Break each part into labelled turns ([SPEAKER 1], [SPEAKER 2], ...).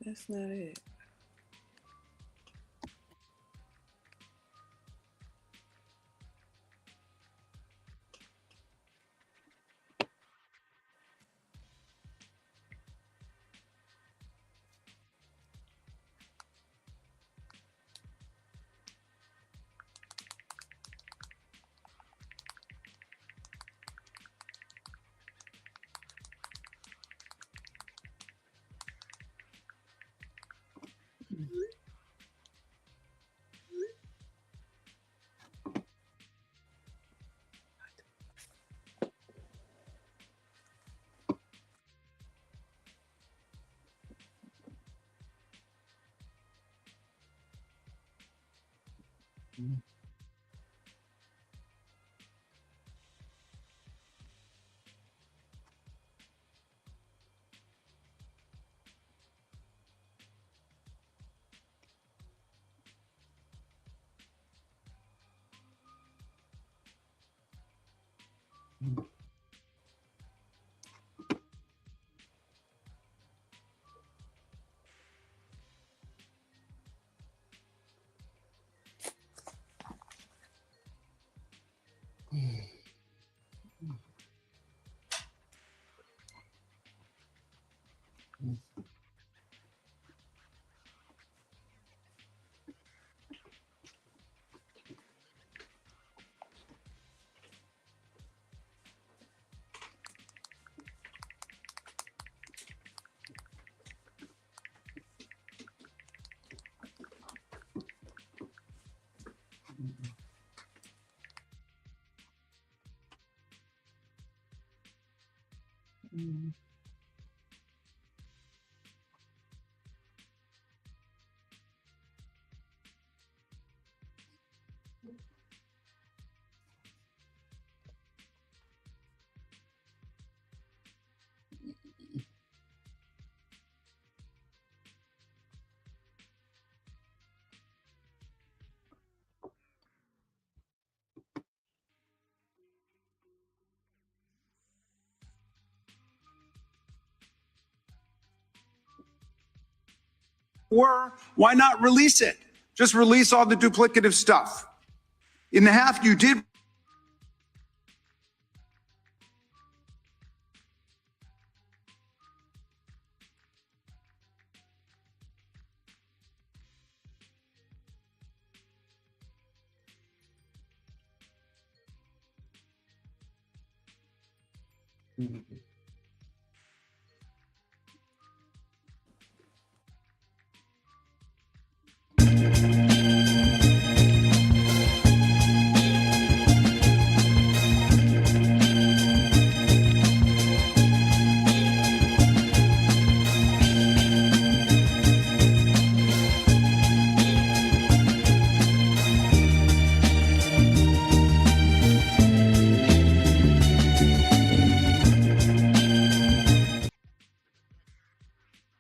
[SPEAKER 1] That's not it.
[SPEAKER 2] Or why not release it? Just release all the duplicative stuff. In the half you did.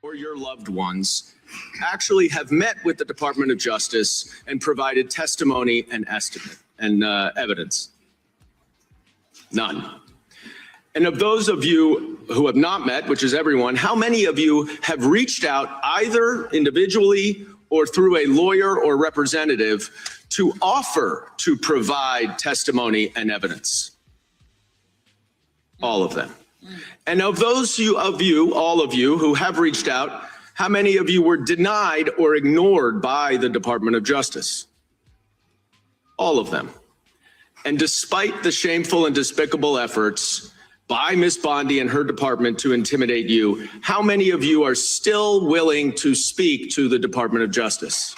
[SPEAKER 3] Or your loved ones actually have met with the Department of Justice and provided testimony and estimate and evidence? None. And of those of you who have not met, which is everyone, how many of you have reached out either individually or through a lawyer or representative to offer to provide testimony and evidence? All of them. And of those of you, all of you who have reached out, how many of you were denied or ignored by the Department of Justice? All of them. And despite the shameful and despicable efforts by Ms. Bondi and her department to intimidate you, how many of you are still willing to speak to the Department of Justice?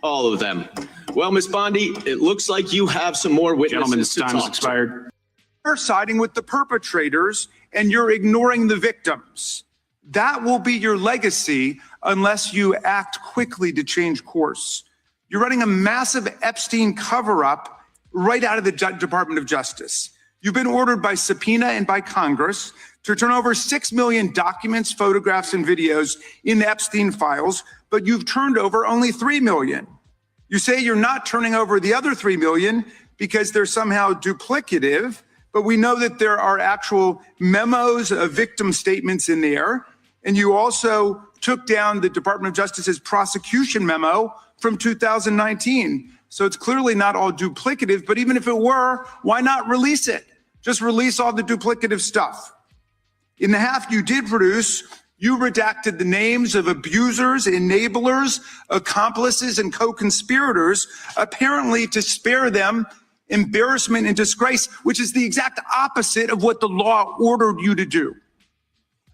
[SPEAKER 3] All of them. Well, Ms. Bondi, it looks like you have some more witnesses to talk to. Gentlemen, time's expired.
[SPEAKER 2] You're siding with the perpetrators and you're ignoring the victims. That will be your legacy unless you act quickly to change course. You're running a massive Epstein cover-up right out of the Department of Justice. You've been ordered by subpoena and by Congress to turn over 6 million documents, photographs, and videos in the Epstein files, but you've turned over only 3 million. You say you're not turning over the other 3 million because they're somehow duplicative, but we know that there are actual memos of victim statements in there. And you also took down the Department of Justice's prosecution memo from 2019. So it's clearly not all duplicative, but even if it were, why not release it? Just release all the duplicative stuff. In the half you did produce, you redacted the names of abusers, enablers, accomplices, and co-conspirators, apparently to spare them embarrassment and disgrace, which is the exact opposite of what the law ordered you to do.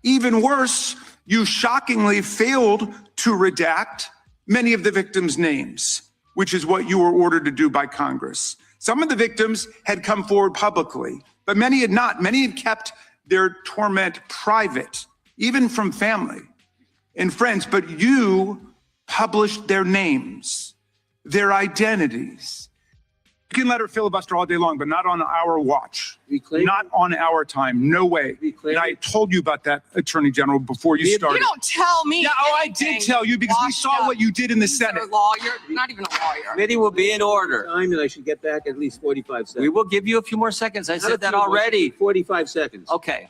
[SPEAKER 2] Even worse, you shockingly failed to redact many of the victims' names, which is what you were ordered to do by Congress. Some of the victims had come forward publicly, but many had not. Many had kept their torment private, even from family and friends, but you published their names, their identities. You can let her filibuster all day long, but not on our watch. Not on our time. No way. And I told you about that, Attorney General, before you started.
[SPEAKER 1] You don't tell me.
[SPEAKER 2] Yeah, I did tell you because we saw what you did in the Senate.
[SPEAKER 1] You're a lawyer. You're not even a lawyer.
[SPEAKER 4] Committee will be in order.
[SPEAKER 5] Time, and I should get back at least 45 seconds.
[SPEAKER 4] We will give you a few more seconds. I said that already.
[SPEAKER 5] 45 seconds.
[SPEAKER 4] Okay.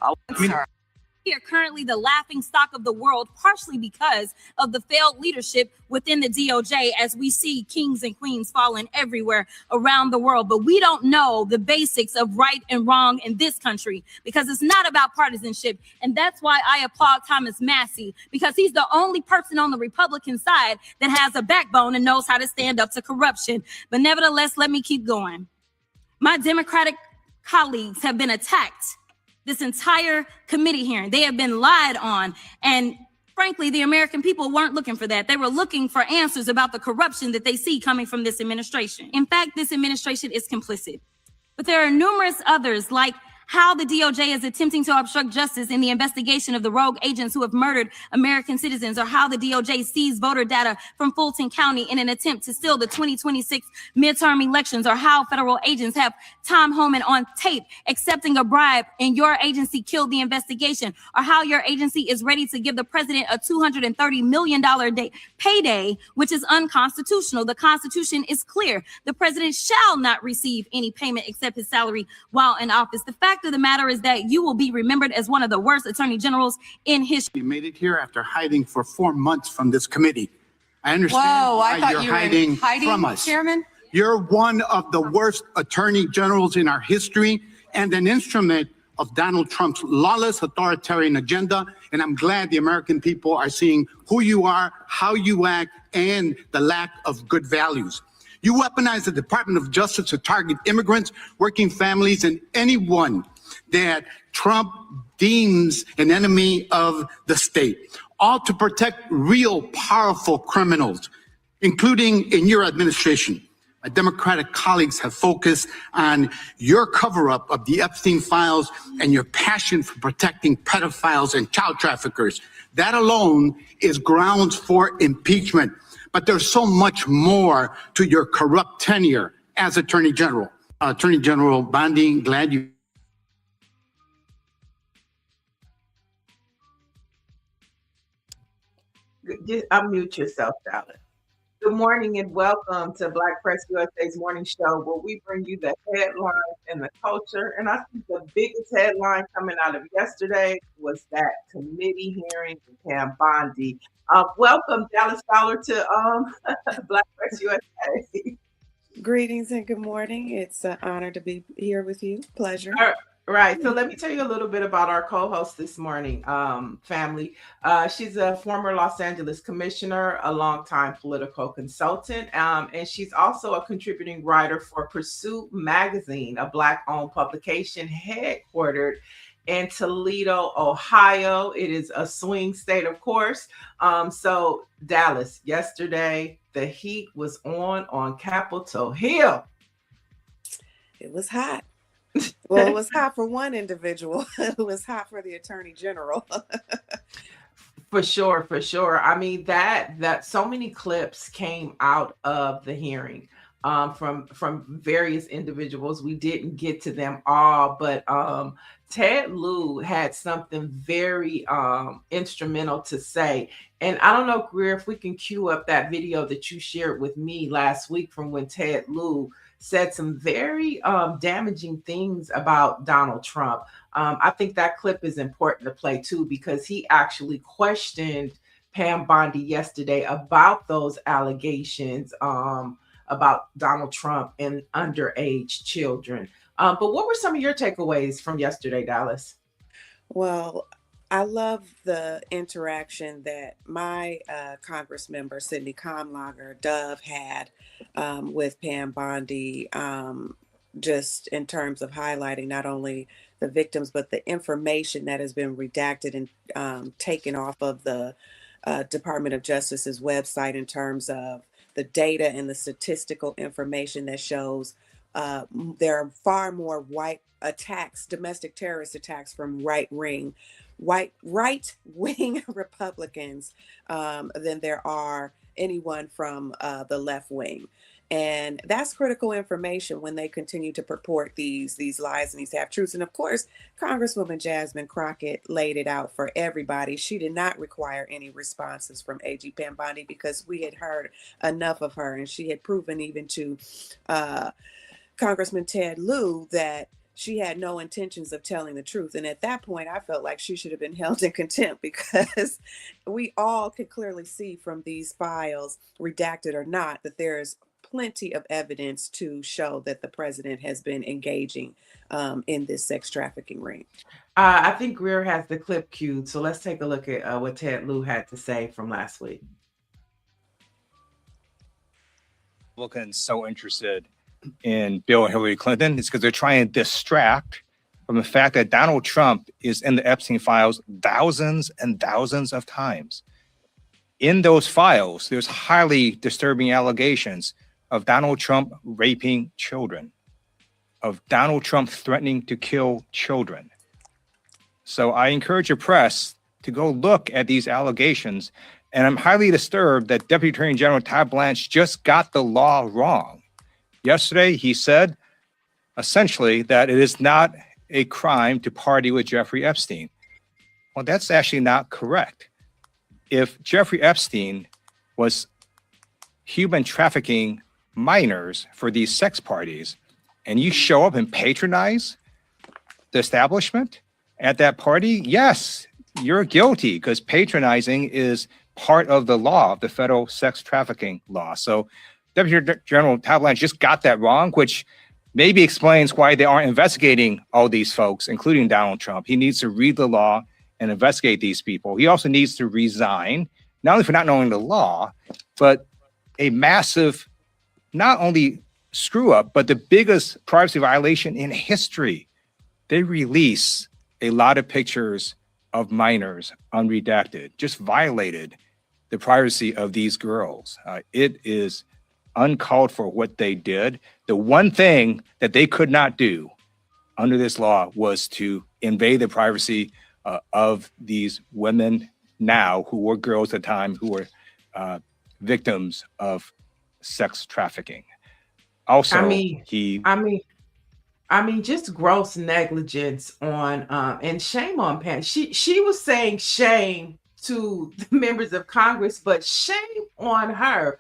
[SPEAKER 6] We are currently the laughing stock of the world, partially because of the failed leadership within the DOJ, as we see kings and queens falling everywhere around the world. But we don't know the basics of right and wrong in this country because it's not about partisanship. And that's why I applaud Thomas Massie, because he's the only person on the Republican side that has a backbone and knows how to stand up to corruption. But nevertheless, let me keep going. My Democratic colleagues have been attacked this entire committee hearing. They have been lied on. And frankly, the American people weren't looking for that. They were looking for answers about the corruption that they see coming from this administration. In fact, this administration is complicit. But there are numerous others, like how the DOJ is attempting to obstruct justice in the investigation of the rogue agents who have murdered American citizens, or how the DOJ seized voter data from Fulton County in an attempt to steal the 2026 midterm elections, or how federal agents have Tom Homan on tape accepting a bribe and your agency killed the investigation, or how your agency is ready to give the president a $230 million payday, which is unconstitutional. The Constitution is clear. The president shall not receive any payment except his salary while in office. The fact of the matter is that you will be remembered as one of the worst attorney generals in history.
[SPEAKER 7] You made it here after hiding for 4 months from this committee. I understand
[SPEAKER 1] I
[SPEAKER 7] why
[SPEAKER 1] thought
[SPEAKER 7] you're
[SPEAKER 1] you were
[SPEAKER 7] hiding from us.
[SPEAKER 1] Chairman?
[SPEAKER 7] You're one of the worst attorney generals in our history and an instrument of Donald Trump's lawless authoritarian agenda. And I'm glad the American people are seeing who you are, how you act, and the lack of good values. You weaponize the Department of Justice to target immigrants, working families, and anyone that Trump deems an enemy of the state, all to protect real powerful criminals, including in your administration. My Democratic colleagues have focused on your cover-up of the Epstein files and your passion for protecting pedophiles and child traffickers. That alone is grounds for impeachment. But there's so much more to your corrupt tenure as Attorney General. Attorney General Bondi, glad you.
[SPEAKER 8] Just unmute yourself, Dallas. Good morning and welcome to Black Press USA's morning show, where we bring you the headlines and the culture. And I think the biggest headline coming out of yesterday was that committee hearing with Pam Bondi. Welcome, Dallas FOWLER, to Black Press USA.
[SPEAKER 9] Greetings and good morning. It's an honor to be here with you. Pleasure.
[SPEAKER 8] Right. So let me tell you a little bit about our co-host this morning, family. She's a former Los Angeles commissioner, a longtime political consultant, and she's also a contributing writer for Pursuit Magazine, a Black-owned publication headquartered in Toledo, Ohio. It is a swing state, of course. So Dallas, yesterday, the heat was on Capitol Hill.
[SPEAKER 9] It was hot. Well, it was hot for one individual. It was hot for the Attorney General.
[SPEAKER 8] For sure, for sure. I mean, that so many clips came out of the hearing from various individuals. We didn't get to them all, but Ted Lieu had something very instrumental to say. And I don't know, Greer, if we can cue up that video that you shared with me last week from when Ted Lieu said some very damaging things about Donald Trump. I think that clip is important to play too, because he actually questioned Pam Bondi yesterday about those allegations about Donald Trump and underage children. But what were some of your takeaways from yesterday, Dallas?
[SPEAKER 9] Well, I love the interaction that my Congress member, Sidney Kamlager, Dove, had with Pam Bondi, just in terms of highlighting not only the victims, but the information that has been redacted and taken off of the Department of Justice's website in terms of the data and the statistical information that shows there are far more white attacks, domestic terrorist attacks from right-wing Republicans than there are anyone from the left wing. And that's critical information when they continue to purport these lies and these half-truths. And of course, Congresswoman Jasmine Crockett laid it out for everybody. She did not require any responses from AG Pam Bondi because we had heard enough of her, and she had proven even to Congressman Ted Lieu that she had no intentions of telling the truth. And at that point, I felt like she should have been held in contempt because we all could clearly see from these files, redacted or not, that there is plenty of evidence to show that the president has been engaging in this sex trafficking ring.
[SPEAKER 8] I think Greer has the clip queued, so let's take a look at what Ted Lieu had to say from last week.
[SPEAKER 10] Republicans so interested in Bill and Hillary Clinton is because they're trying to distract from the fact that Donald Trump is in the Epstein files thousands and thousands of times. In those files, there's highly disturbing allegations of Donald Trump raping children, of Donald Trump threatening to kill children. So I encourage your press to go look at these allegations. And I'm highly disturbed that Deputy Attorney General Todd Blanche just got the law wrong. Yesterday, he said essentially that it is not a crime to party with Jeffrey Epstein. Well, that's actually not correct. If Jeffrey Epstein was human trafficking minors for these sex parties, and you show up and patronize the establishment at that party, yes, you're guilty because patronizing is part of the law, of the federal sex trafficking law. So Deputy General Todd Blanche just got that wrong, which maybe explains why they aren't investigating all these folks, including Donald Trump. He needs to read the law and investigate these people. He also needs to resign, not only for not knowing the law, but a massive, not only screw up, but the biggest privacy violation in history. They release a lot of pictures of minors unredacted, just violated the privacy of these girls. It is uncalled for what they did. The one thing that they could not do under this law was to invade the privacy of these women now who were girls at the time who were victims of sex trafficking. Also,
[SPEAKER 8] I mean, just gross negligence on and shame on Pam. She was saying shame to the members of Congress, but shame on her.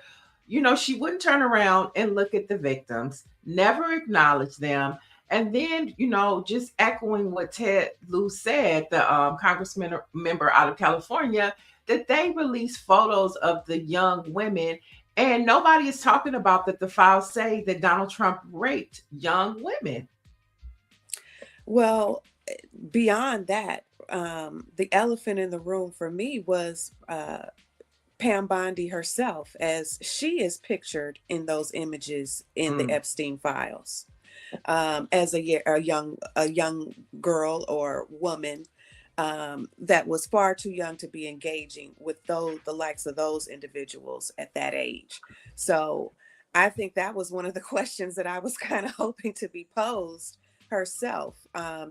[SPEAKER 8] You know, she wouldn't turn around and look at the victims, never acknowledge them. And then, you know, just echoing what Ted Lieu said, the congressman member out of California, that they released photos of the young women. And nobody is talking about that the files say that Donald Trump raped young women.
[SPEAKER 9] Well, beyond that, the elephant in the room for me was Pam Bondi herself, as she is pictured in those images in the Epstein files, as a young girl or woman that was far too young to be engaging with the likes of those individuals at that age. So I think that was one of the questions that I was kind of hoping to be posed herself,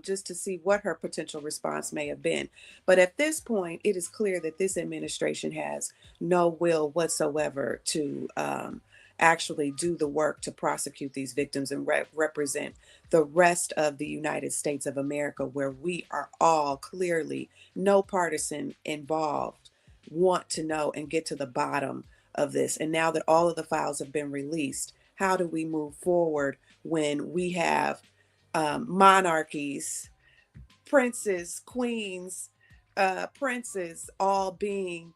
[SPEAKER 9] just to see what her potential response may have been. But at this point, it is clear that this administration has no will whatsoever to actually do the work to prosecute these victims and represent the rest of the United States of America, where we are all clearly, no partisan involved, want to know and get to the bottom of this. And now that all of the files have been released, how do we move forward when we have monarchies, princes, queens, princes, all being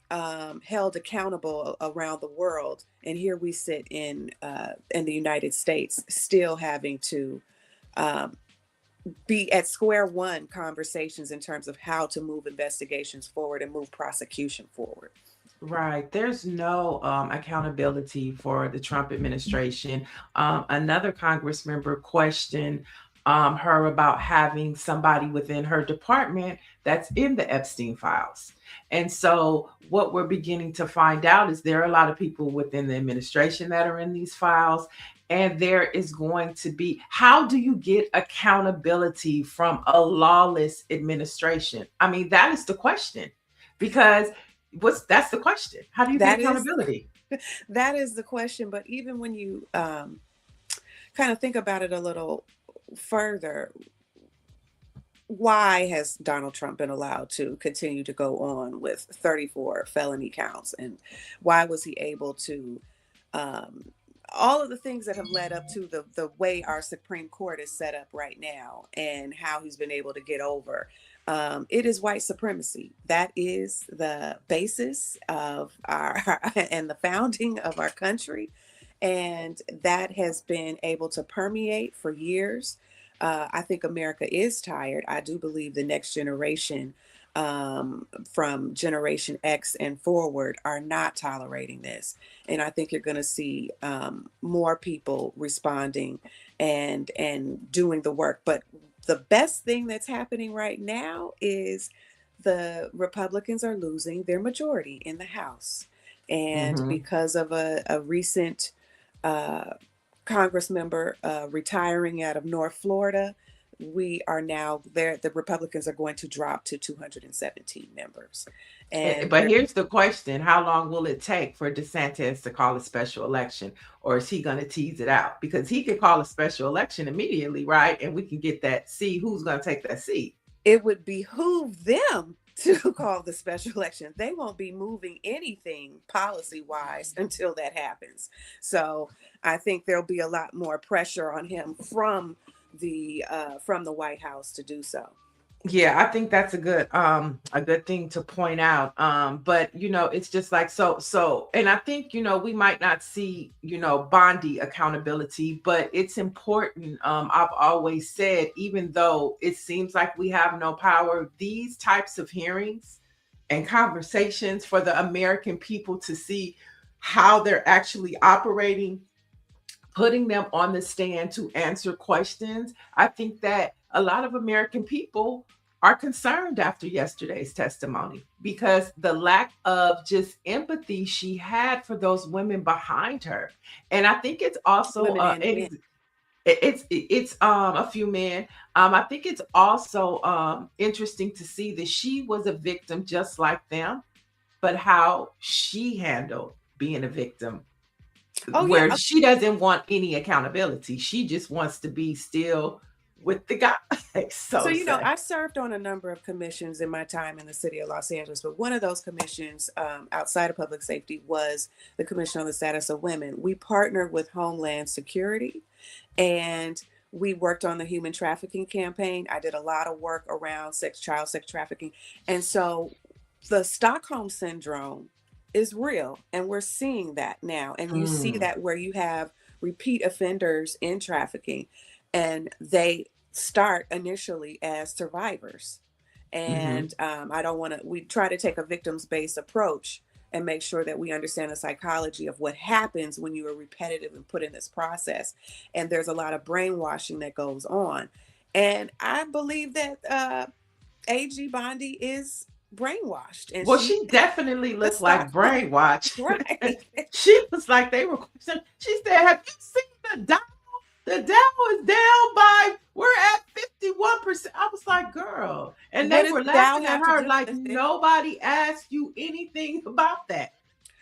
[SPEAKER 9] held accountable around the world, and here we sit in the United States, still having to be at square one conversations in terms of how to move investigations forward and move prosecution forward.
[SPEAKER 8] Right. There's no accountability for the Trump administration. Another Congress member questioned her about having somebody within her department that's in the Epstein files. And so what we're beginning to find out is there are a lot of people within the administration that are in these files. And there is going to be, how do you get accountability from a lawless administration? I mean, that is the question, because that's the question. How do you get accountability?
[SPEAKER 9] That is the question. But even when you kind of think about it a little further, why has Donald Trump been allowed to continue to go on with 34 felony counts? And why was he able to, all of the things that have led up to the way our Supreme Court is set up right now, and how he's been able to get over. It is white supremacy. That is the basis of our and the founding of our country. And that has been able to permeate for years. I think America is tired. I do believe the next generation, from Generation X and forward, are not tolerating this. And I think you're going to see more people responding and doing the work. But the best thing that's happening right now is the Republicans are losing their majority in the House. And because of a recent Congress member retiring out of North Florida, we are now there. The Republicans are going to drop to 217 members.
[SPEAKER 8] But here's the question: how long will it take for DeSantis to call a special election, or is he going to tease it out? Because he could call a special election immediately, right? And we can get that. See who's going to take that seat.
[SPEAKER 9] It would behoove them to call the special election. They won't be moving anything policy-wise until that happens. So I think there'll be a lot more pressure on him from the White House to do so.
[SPEAKER 8] Yeah, I think that's a good thing to point out. But it's just like so, and I think we might not see Bondi accountability, but it's important. I've always said, even though it seems like we have no power, these types of hearings and conversations for the American people to see how they're actually operating, putting them on the stand to answer questions. I think that a lot of American people are concerned after yesterday's testimony, because the lack of just empathy she had for those women behind her. And I think it's also it's a few men. I think it's also interesting to see that she was a victim just like them, but how she handled being a victim. Where she doesn't want any accountability. She just wants to be still with the guy. So
[SPEAKER 9] I served on a number of commissions in my time in the city of Los Angeles, but one of those commissions outside of public safety was the Commission on the Status of Women. We partnered with Homeland Security, and we worked on the human trafficking campaign. I did a lot of work around child sex trafficking. And so the Stockholm Syndrome is real, and we're seeing that now. And you see that where you have repeat offenders in trafficking, and they start initially as survivors. And we try to take a victims-based approach and make sure that we understand the psychology of what happens when you are repetitive and put in this process. And there's a lot of brainwashing that goes on. And I believe that AG Bondi is brainwashed. And
[SPEAKER 8] she definitely looks like brainwashed.
[SPEAKER 9] Right.
[SPEAKER 8] She was like, she said, have you seen the Dow? The Dow is down by, we're at 51%. I was like, girl. And they were laughing at her like, nobody asked you anything about that.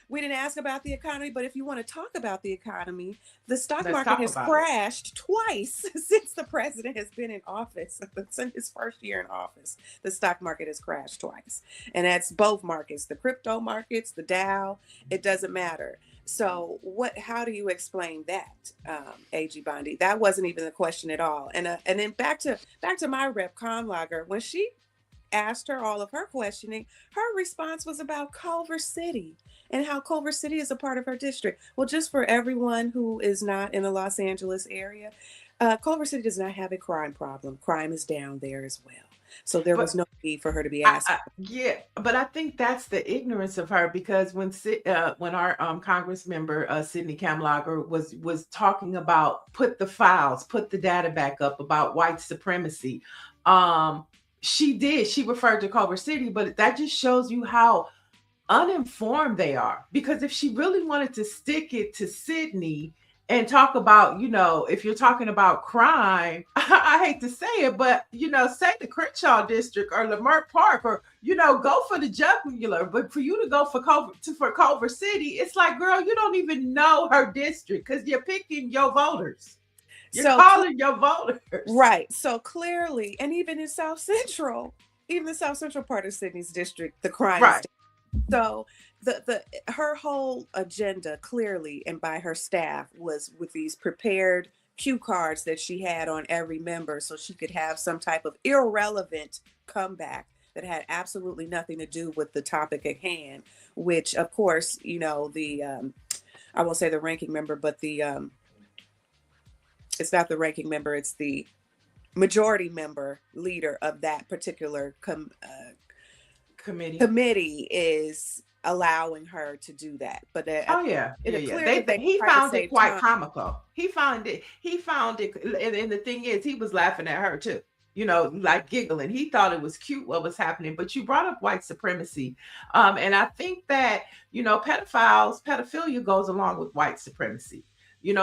[SPEAKER 9] We didn't ask about the economy, but if you want to talk about the economy, the stock market has crashed twice since the president has been in office. Since his first year in office, the stock market has crashed twice. And that's both markets, the crypto markets, the Dow, it doesn't matter. So how do you explain that, AG Bondi? That wasn't even the question at all. And then back to my rep Conlager, when she asked her all of her questioning, her response was about Culver City and how Culver City is a part of her district. Well, just for everyone who is not in the Los Angeles area, Culver City does not have a crime problem. Crime is down there as well. So there was no need for her to be asked.
[SPEAKER 8] Yeah, but I think that's the ignorance of her, because when our Congress member Sidney Kamlager was talking about put the data back up about white supremacy, she referred to Culver City, but that just shows you how uninformed they are. Because if she really wanted to stick it to Sidney and talk about, if you're talking about crime, I hate to say it, but, say the Crenshaw district or Leimert Park, or, go for the jugular. But for you to go for Culver City, it's like, girl, you don't even know her district because you're picking your voters. You're calling your voters.
[SPEAKER 9] Right. So clearly, and even in South Central, even the South Central part of Sydney's district, the crime is down. So her whole agenda clearly, and by her staff, was with these prepared cue cards that she had on every member so she could have some type of irrelevant comeback that had absolutely nothing to do with the topic at hand, which of course, I won't say the ranking member, but it's not the ranking member, it's the majority member leader of that particular committee is allowing her to do that. But he
[SPEAKER 8] found it quite comical. He found it, and the thing is, he was laughing at her too, like giggling. He thought it was cute what was happening. But you brought up white supremacy, and I think that pedophilia goes along with white supremacy.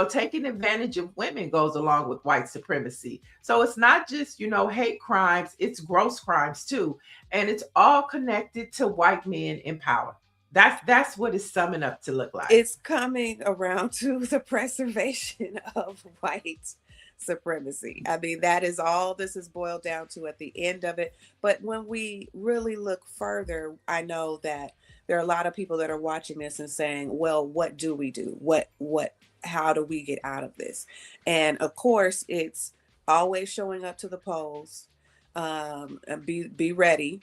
[SPEAKER 8] Taking advantage of women goes along with white supremacy. So it's not just, hate crimes, it's gross crimes too. And it's all connected to white men in power. That's what it's summing up to look like.
[SPEAKER 9] It's coming around to the preservation of white supremacy. I mean, that is all this is boiled down to at the end of it. But when we really look further, I know that there are a lot of people that are watching this and saying, well, what do we do? How do we get out of this? And of course, it's always showing up to the polls, and be ready,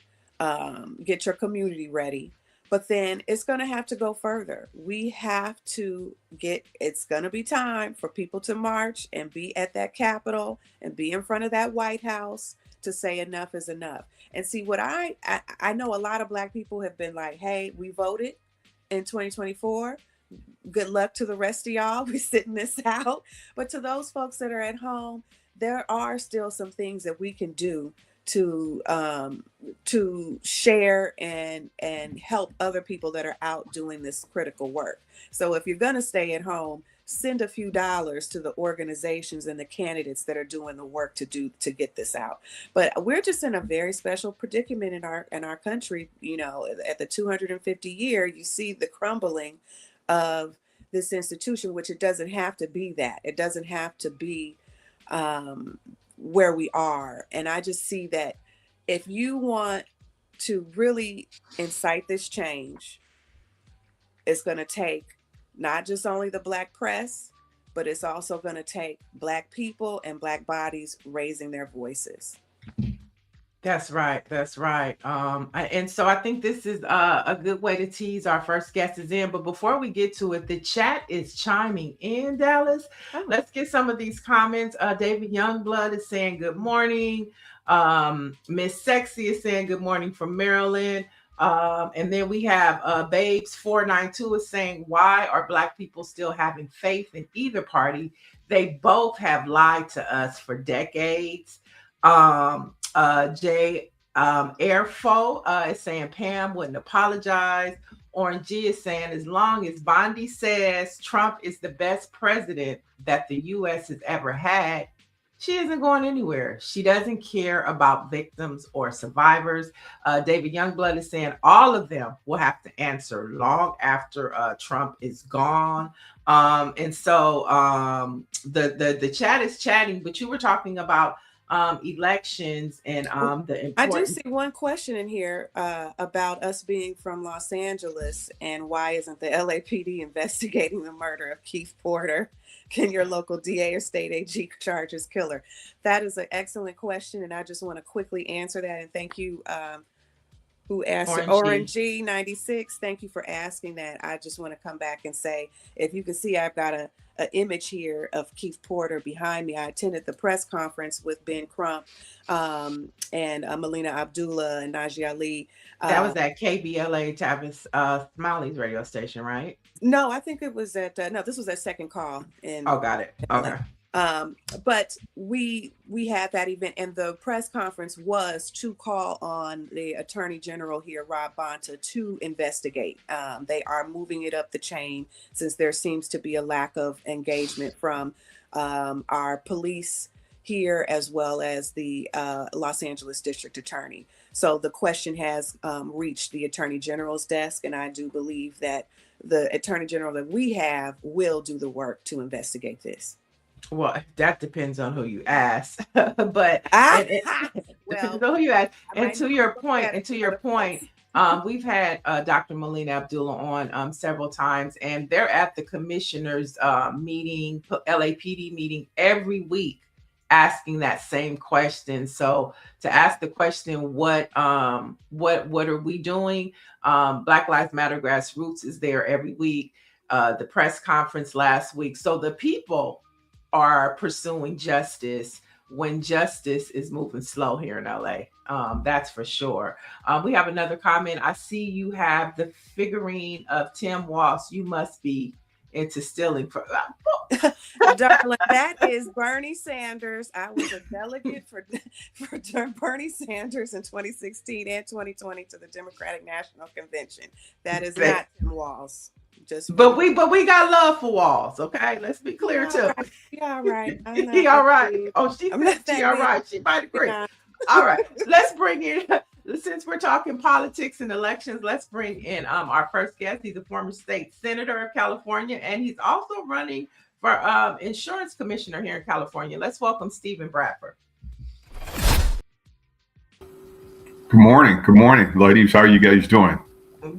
[SPEAKER 9] get your community ready. But then it's going to have to go further. We have to it's going to be time for people to march and be at that Capitol and be in front of that White House to say enough is enough. And see, what I know a lot of Black people have been like, hey, we voted in 2024. Good luck to the rest of y'all. We're sitting this out. But to those folks that are at home, there are still some things that we can do to share and help other people that are out doing this critical work. So if you're going to stay at home, send a few dollars to the organizations and the candidates that are doing the work to get this out. But we're just in a very special predicament in our country. At the 250 year, you see the crumbling of this institution, which it doesn't have to be that. It doesn't have to be where we are. And I just see that if you want to really incite this change, it's going to take not just only the Black press, but it's also going to take Black people and Black bodies raising their voices.
[SPEAKER 8] That's right. That's right. And so I think this is a good way to tease our first guest is in. But before we get to it, the chat is chiming in, Dallas. Oh. Let's get some of these comments. David Youngblood is saying good morning. Miss Sexy is saying good morning from Maryland. And then we have Babes492 is saying, why are Black people still having faith in either party? They both have lied to us for decades. Airfo is saying Pam wouldn't apologize. Orange G is saying as long as Bondi says Trump is the best president that the U.S. has ever had, she isn't going anywhere. She doesn't care about victims or survivors. David Youngblood is saying all of them will have to answer long after Trump is gone. And so the chat is chatting, but you were talking about elections and the
[SPEAKER 9] I do
[SPEAKER 8] important.
[SPEAKER 9] see one question in here about us being from Los Angeles and why isn't the LAPD investigating the murder of Keith Porter? Can your local DA or state AG charge his killer? That is an excellent question, and I just want to quickly answer that. And thank you, who asked it? Orange 96. Thank you for asking that. I just want to come back and say, if you can see, I've got an image here of Keith Porter behind me. I attended the press conference with Ben Crump and Melina Abdullah and Najee Ali.
[SPEAKER 8] That was at KBLA Tavis Smiley's radio station, right?
[SPEAKER 9] No, I think it was at no, this was at Second Call in
[SPEAKER 8] got it. Okay.
[SPEAKER 9] But we had that event, and the press conference was to call on the Attorney General here, Rob Bonta, to investigate. They are moving it up the chain since there seems to be a lack of engagement from our police here, as well as the Los Angeles District Attorney. So the question has reached the Attorney General's desk, and I do believe that the Attorney General that we have will do the work to investigate this.
[SPEAKER 8] Well, that depends on who you ask, but depends on who you ask. And to your point, we've had Dr. Melina Abdullah on several times, and they're at the commissioners' meeting, LAPD meeting every week, asking that same question. So to ask the question, what are we doing? Black Lives Matter Grassroots is there every week. The press conference last week. So the people are pursuing justice when justice is moving slow here in LA. That's for sure. We have another comment. I see you have the figurine of Tim Walsh. You must be into stealing.
[SPEAKER 9] Darling, that is Bernie Sanders. I was a delegate for Bernie Sanders in 2016 and 2020 to the Democratic National Convention. That is not Tim Walsh.
[SPEAKER 8] But we got love for Walls, okay? Let's be clear too.
[SPEAKER 9] He all right.
[SPEAKER 8] He all right. Oh, she all right. She might agree. Yeah. All right. Let's bring in, since we're talking politics and elections, let's bring in our first guest. He's a former state senator of California, and he's also running for insurance commissioner here in California. Let's welcome Stephen Bradford.
[SPEAKER 11] Good morning, ladies. How are you guys doing?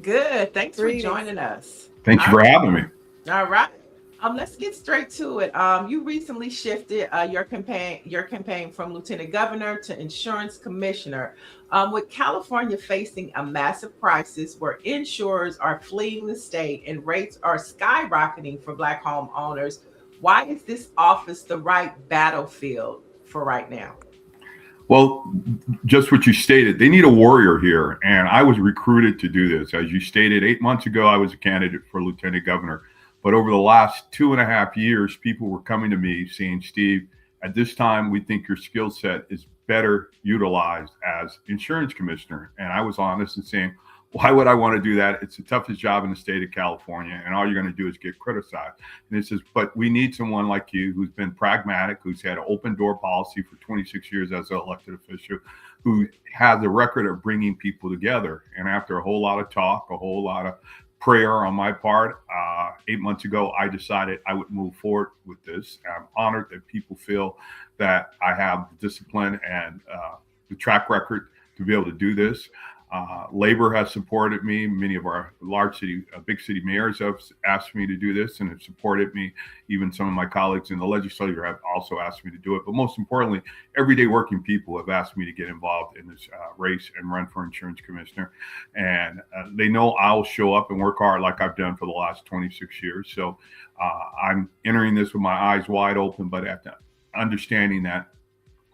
[SPEAKER 8] Good. Thanks for joining us.
[SPEAKER 11] Thank you for having me.
[SPEAKER 8] All right. Let's get straight to it. You recently shifted your campaign from lieutenant governor to insurance commissioner. With California facing a massive crisis where insurers are fleeing the state and rates are skyrocketing for Black homeowners, why is this office the right battlefield for right now?
[SPEAKER 11] Well, just what you stated, they need a warrior here. And I was recruited to do this. As you stated, 8 months ago, I was a candidate for lieutenant governor. But over the last 2.5 years, people were coming to me saying, Steve, at this time, we think your skill set is better utilized as insurance commissioner. And I was honest in saying, why would I want to do that? It's the toughest job in the state of California, and all you're going to do is get criticized. And it says, but we need someone like you who's been pragmatic, who's had an open door policy for 26 years as an elected official, who has a record of bringing people together. And after a whole lot of talk, a whole lot of prayer on my part, 8 months ago, I decided I would move forward with this. I'm honored that people feel that I have the discipline and the track record to be able to do this. Labor has supported me. Many of our big city mayors have asked me to do this and have supported me. Even some of my colleagues in the legislature have also asked me to do it. But most importantly, everyday working people have asked me to get involved in this race and run for insurance commissioner. And they know I'll show up and work hard like I've done for the last 26 years. So I'm entering this with my eyes wide open, but after understanding that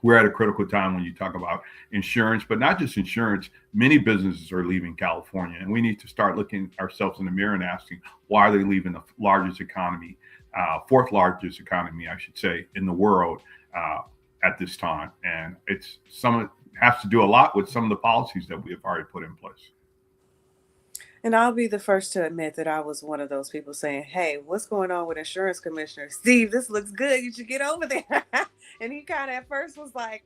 [SPEAKER 11] we're at a critical time when you talk about insurance, but not just insurance. Many businesses are leaving California, and we need to start looking ourselves in the mirror and asking, why are they leaving the largest economy, fourth largest economy, I should say, in the world at this time? And it has to do a lot with some of the policies that we have already put in place.
[SPEAKER 9] And I'll be the first to admit that I was one of those people saying, hey, what's going on with insurance commissioner? Steve, this looks good. You should get over there. And he kind of at first was like,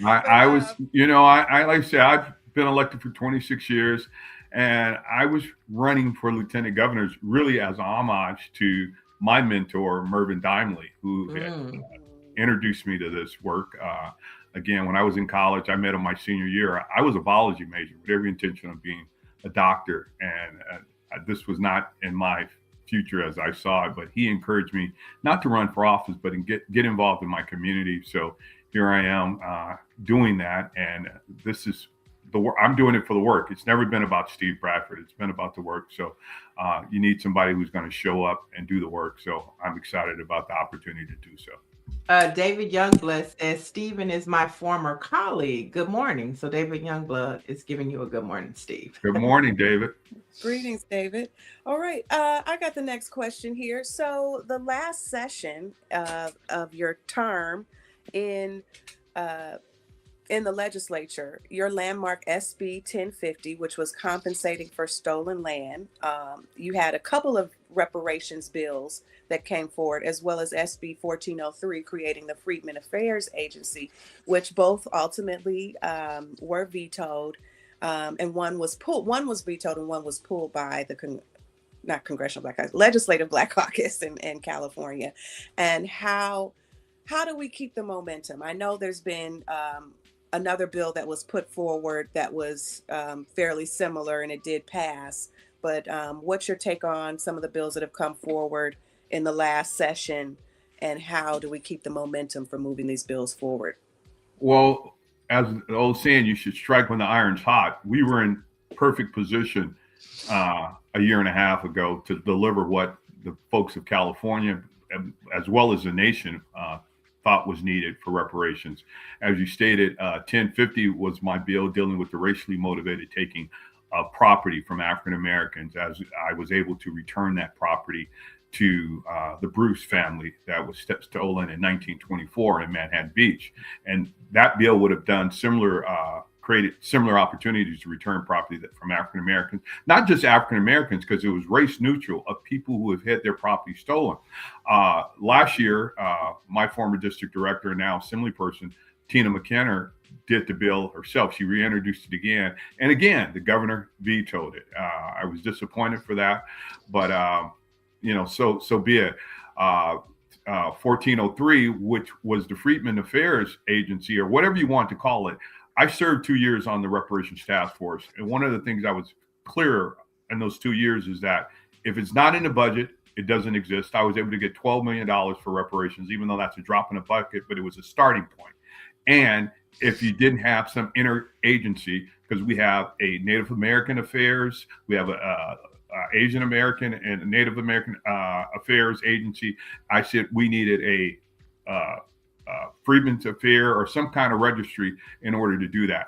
[SPEAKER 11] I was, I like I said, I've been elected for 26 years, and I was running for lieutenant governors really as homage to my mentor, Mervyn Dimely, who had introduced me to this work. Again, when I was in college, I met him my senior year. I was a biology major with every intention of being a doctor. And this was not in my future as I saw it, but he encouraged me not to run for office, but get involved in my community. So here I am doing that. And this is the work. I'm doing it for the work. It's never been about Steve Bradford. It's been about the work. So you need somebody who's going to show up and do the work. So I'm excited about the opportunity to do so.
[SPEAKER 8] David Youngblood says, Stephen is my former colleague. Good morning. So David Youngblood is giving you a good morning, Steve.
[SPEAKER 11] Good morning, David.
[SPEAKER 9] Greetings, David. All right, I got the next question here. So the last session of your term in the legislature, your landmark SB 1050, which was compensating for stolen land, you had a couple of reparations bills that came forward, as well as SB 1403, creating the Freedmen Affairs Agency, which both ultimately were vetoed, and one was vetoed and one was pulled by the Legislative Black Caucus in California. And how do we keep the momentum? I know there's been another bill that was put forward that was fairly similar, and it did pass. But what's your take on some of the bills that have come forward in the last session, and how do we keep the momentum for moving these bills forward?
[SPEAKER 11] Well, as the old saying, you should strike when the iron's hot. We were in perfect position a year and a half ago to deliver what the folks of California, as well as the nation, thought was needed for reparations. As you stated, 1050 was my bill dealing with the racially motivated taking of property from African Americans, as I was able to return that property to the Bruce family that was stolen in 1924 in Manhattan Beach. And that bill would have done created similar opportunities to return property from African Americans, not just African Americans, because it was race neutral, of people who have had their property stolen. Last year, my former district director and now assemblyperson, Tina McKenna, did the bill herself. She reintroduced it again. And again, the governor vetoed it. I was disappointed for that, but so be it. 1403, which was the Freedmen Affairs Agency, or whatever you want to call it. I served 2 years on the Reparations Task Force. And one of the things I was clear in those 2 years is that if it's not in the budget, it doesn't exist. I was able to get $12 million for reparations, even though that's a drop in the bucket, but it was a starting point. And if you didn't have some interagency, because we have a Native American Affairs, we have a Asian American and Native American Affairs Agency, I said we needed a Freedmen's Affair or some kind of registry in order to do that.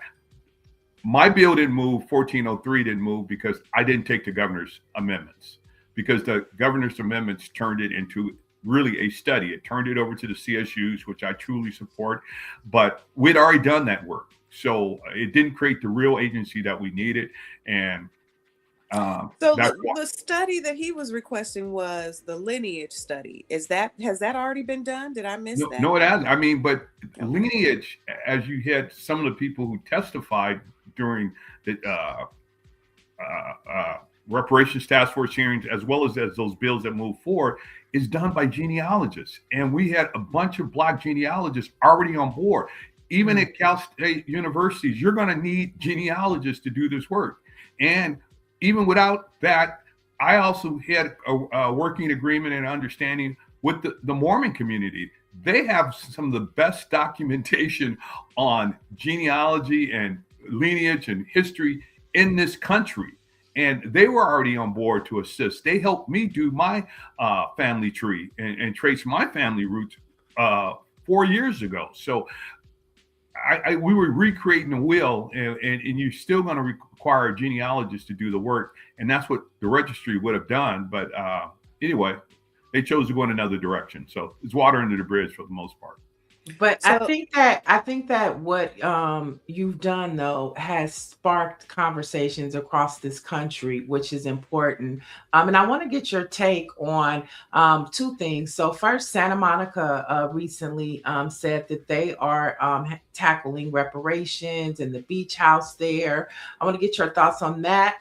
[SPEAKER 11] My bill didn't move, 1403 didn't move, because I didn't take the governor's amendments, because the governor's amendments turned it into really a study. It turned it over to the CSUs, which I truly support, but we'd already done that work. So it didn't create the real agency that we needed. And
[SPEAKER 9] so the study that he was requesting was the lineage study. Has that already been done? Did I miss that?
[SPEAKER 11] No, it hasn't. I mean, but lineage, as you had some of the people who testified during the reparations task force hearings, as well as those bills that move forward, is done by genealogists. And we had a bunch of Black genealogists already on board. Even at Cal State universities, you're going to need genealogists to do this work. And even without that, I also had a working agreement and understanding with the Mormon community. They have some of the best documentation on genealogy and lineage and history in this country. And they were already on board to assist. They helped me do my family tree and trace my family roots 4 years ago. So we were recreating the wheel, and you're still going to require a genealogist to do the work. And that's what the registry would have done. But anyway, they chose to go in another direction. So it's water under the bridge for the most part.
[SPEAKER 8] But I think that what you've done, though, has sparked conversations across this country, which is important. And I want to get your take on two things. So first, Santa Monica recently said that they are tackling reparations and the beach house there. I want to get your thoughts on that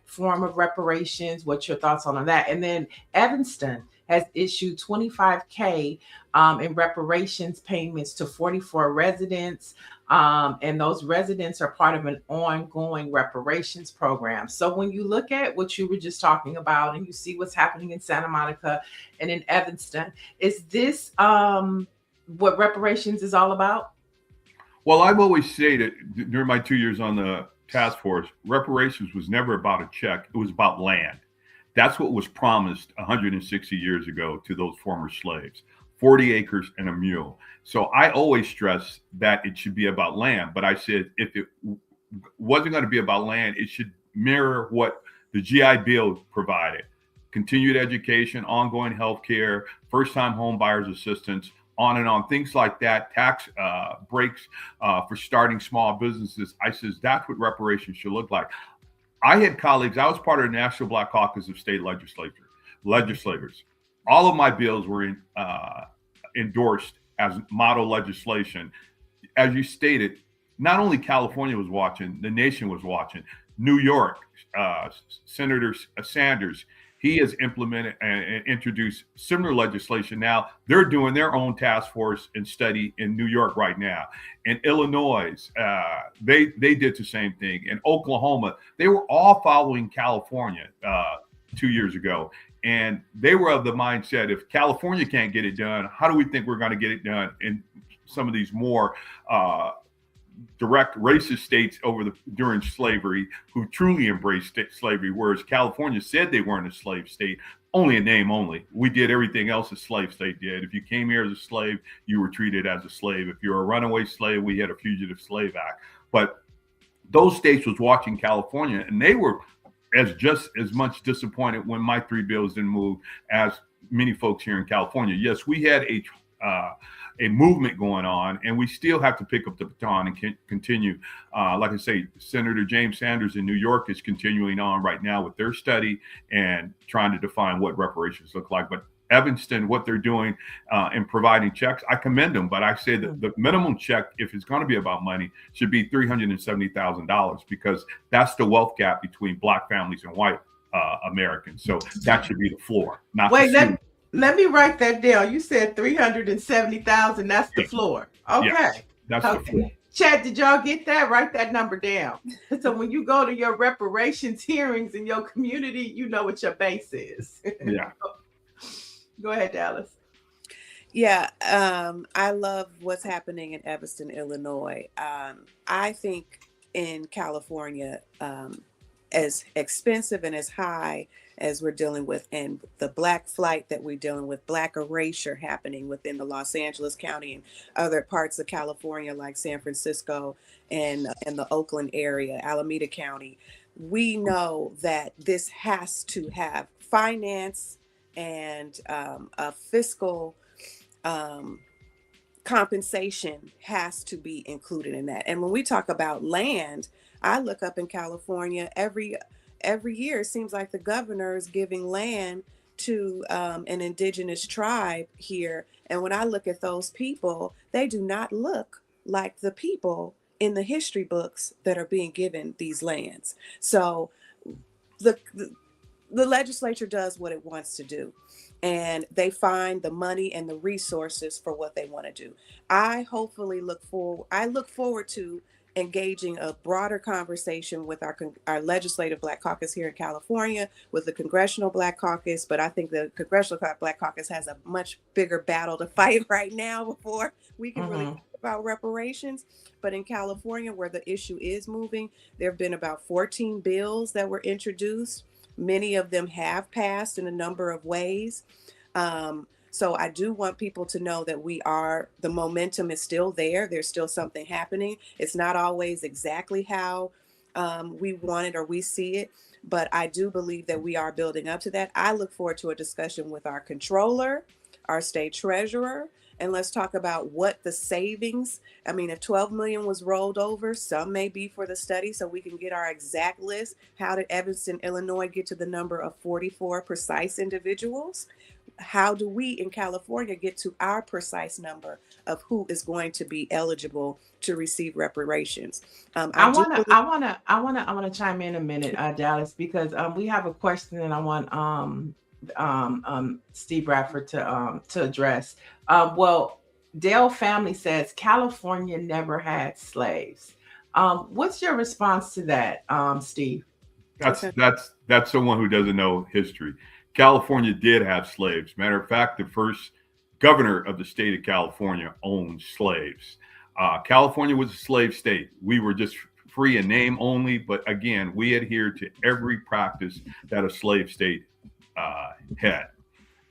[SPEAKER 8] form of reparations. What's your thoughts on that? And then Evanston has issued 25K in reparations payments to 44 residents. And those residents are part of an ongoing reparations program. So when you look at what you were just talking about and you see what's happening in Santa Monica and in Evanston, is this what reparations is all about?
[SPEAKER 11] Well, I've always stated during my 2 years on the task force, reparations was never about a check. It was about land. That's what was promised 160 years ago to those former slaves, 40 acres and a mule. So I always stress that it should be about land. But I said, if it wasn't going to be about land, it should mirror what the GI Bill provided: continued education, ongoing health care, first-time home buyers assistance, on and on, things like that, tax breaks for starting small businesses. I says that's what reparations should look like. I had colleagues, I was part of the National Black Caucus of state legislators. All of my bills were endorsed as model legislation. As you stated, not only California was watching, the nation was watching. New York, Senator Sanders, he has implemented and introduced similar legislation. Now they're doing their own task force and study in New York right now. In Illinois, they did the same thing. In Oklahoma, they were all following California 2 years ago. And they were of the mindset, if California can't get it done, how do we think we're going to get it done in some of these more direct racist states during slavery, who truly embraced slavery, whereas California said they weren't a slave state, only a name only. We did everything else a slave state did. If you came here as a slave, you were treated as a slave. If you were a runaway slave, we had a Fugitive Slave Act. But those states was watching California, and they were just as much disappointed when my 3 bills didn't move as many folks here in California. Yes, we had a movement going on, and we still have to pick up the baton and continue. Like I say, Senator James Sanders in New York is continuing on right now with their study and trying to define what reparations look like. But Evanston, what they're doing in providing checks, I commend them. But I say that the minimum check, if it's going to be about money, should be $370,000, because that's the wealth gap between Black families and white Americans. So that should be the floor. Not
[SPEAKER 8] Wait, let me write that down. You said 370,000. That's the floor. Okay.
[SPEAKER 11] Yes, that's the floor.
[SPEAKER 8] Chad, did y'all get that? Write that number down. So when you go to your reparations hearings in your community, you know what your base is.
[SPEAKER 11] Yeah.
[SPEAKER 8] Go ahead, Dallas.
[SPEAKER 9] Yeah, I love what's happening in Evanston, Illinois. I think in California, as expensive and as high as we're dealing with, and the Black flight that we're dealing with, Black erasure happening within the Los Angeles County and other parts of California, like San Francisco and the Oakland area, Alameda County, we know that this has to have finance and a fiscal compensation has to be included in that. And when we talk about land, I look up in California every year, it seems like the governor is giving land to an indigenous tribe here. And when I look at those people, they do not look like the people in the history books that are being given these lands. So the legislature does what it wants to do, and they find the money and the resources for what they want to do. I look forward to engaging a broader conversation with our legislative Black Caucus here in California, with the Congressional Black Caucus. But I think the Congressional Black Caucus has a much bigger battle to fight right now before we can really talk about reparations. But in California, where the issue is moving, there have been about 14 bills that were introduced. Many of them have passed in a number of ways. So I do want people to know that the momentum is still there. There's still something happening. It's not always exactly how we want it or we see it, but I do believe that we are building up to that. I look forward to a discussion with our controller, our state treasurer, and let's talk about what the savings. I mean, if 12 million was rolled over, some may be for the study, so we can get our exact list. How did Evanston, Illinois get to the number of 44 precise individuals? How do we in California get to our precise number of who is going to be eligible to receive reparations?
[SPEAKER 8] I want to chime in a minute, Dallas, because we have a question, and I want Steve Bradford to address. Well, Dale family says California never had slaves. What's your response to that, Steve?
[SPEAKER 11] That's someone who doesn't know history. California did have slaves. Matter of fact, the first governor of the state of California owned slaves. California was a slave state. We were just free in name only, but again, we adhered to every practice that a slave state had.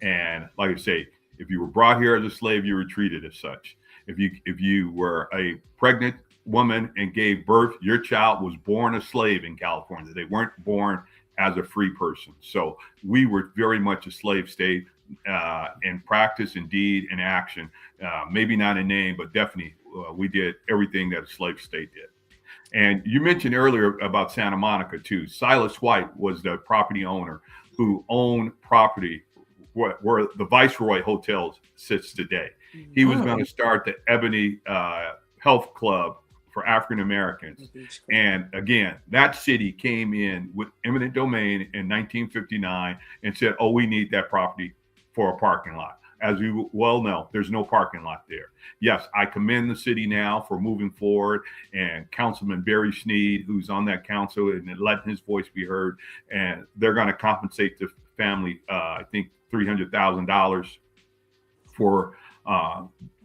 [SPEAKER 11] And like I say, if you were brought here as a slave, you were treated as such. If you were a pregnant woman and gave birth, your child was born a slave in California. They weren't born as a free person. So we were very much a slave state in practice, in deed, in action. Maybe not in name, but definitely we did everything that a slave state did. And you mentioned earlier about Santa Monica too. Silas White was the property owner who owned property where the Viceroy Hotel sits today. He was going to start the Ebony Health Club for African Americans. And again, that city came in with eminent domain in 1959 and said, oh, we need that property for a parking lot. As you well know, there's no parking lot there. Yes, I commend the city now for moving forward, and Councilman Barry Sneed, who's on that council, and letting his voice be heard. And they're going to compensate the family, I think, $300,000 for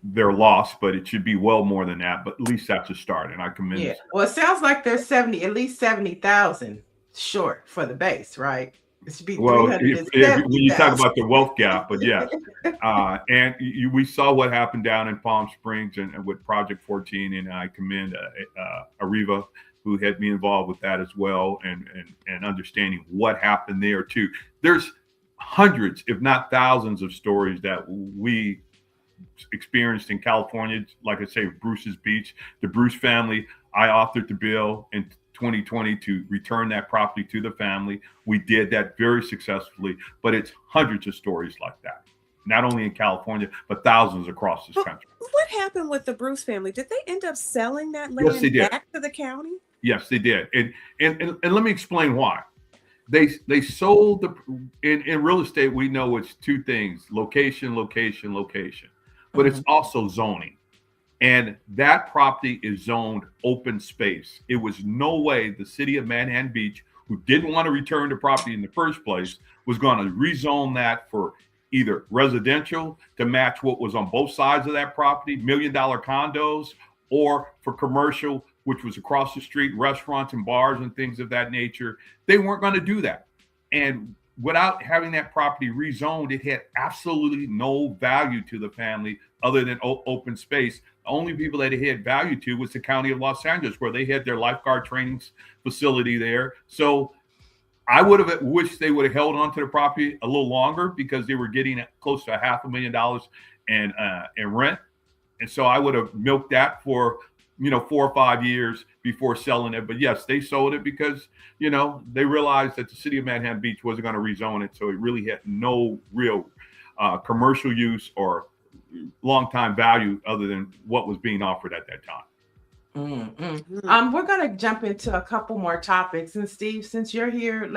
[SPEAKER 11] their loss, but it should be well more than that. But at least that's a start, and I commend.
[SPEAKER 8] Yeah. Well, it sounds like there's at least 70,000 short for the base, right? It should be
[SPEAKER 11] well, when you talk about the wealth gap, but yes. And we saw what happened down in Palm Springs and with Project 14, and I commend Ariva, who had me involved with that as well, and understanding what happened there too. There's hundreds, if not thousands, of stories that we experienced in California. Like I say, Bruce's Beach, the Bruce family. I authored the bill in 2020 to return that property to the family. We did that very successfully, but it's hundreds of stories like that, not only in California, but thousands across this country.
[SPEAKER 9] What happened with the Bruce family? Did they end up selling that land back to the county?
[SPEAKER 11] Yes, they did. And let me explain why. They sold in real estate, we know it's two things: location, location, location, but it's also zoning. And that property is zoned open space. It was no way the city of Manhattan Beach, who didn't want to return the property in the first place, was going to rezone that for either residential to match what was on both sides of that property, $1 million condos, or for commercial, which was across the street, restaurants and bars and things of that nature. They weren't going to do that. And without having that property rezoned, it had absolutely no value to the family other than open space. The only people that it had value to was the county of Los Angeles, where they had their lifeguard training facility there. So I would have wished they would have held on to the property a little longer, because they were getting close to $500,000 in rent. And so I would have milked that for 4 or 5 years before selling it. But yes, they sold it because, they realized that the city of Manhattan Beach wasn't going to rezone it. So it really had no real commercial use or long time value other than what was being offered at that time.
[SPEAKER 8] We're going to jump into a couple more topics. And Steve, since you're here,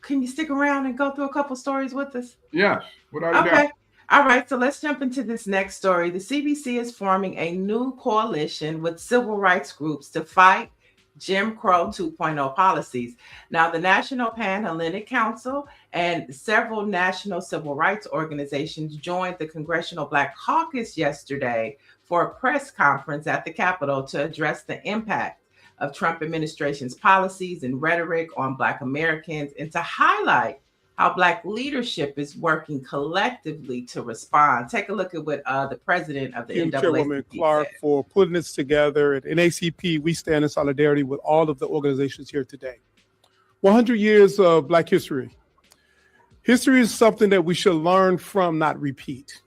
[SPEAKER 8] can you stick around and go through a couple stories with us?
[SPEAKER 11] Yes. Okay.
[SPEAKER 8] All right, so let's jump into this next story. The CBC is forming a new coalition with civil rights groups to fight Jim Crow 2.0 policies. Now, the National Pan-Hellenic Council and several national civil rights organizations joined the Congressional Black Caucus yesterday for a press conference at the Capitol to address the impact of Trump administration's policies and rhetoric on Black Americans, and to highlight how Black leadership is working collectively to respond. Take a look at what the president of the NAACP
[SPEAKER 12] Chairwoman Clark said. For putting this together. At NAACP, we stand in solidarity with all of the organizations here today. 100 years of Black history. History is something that we should learn from, not repeat.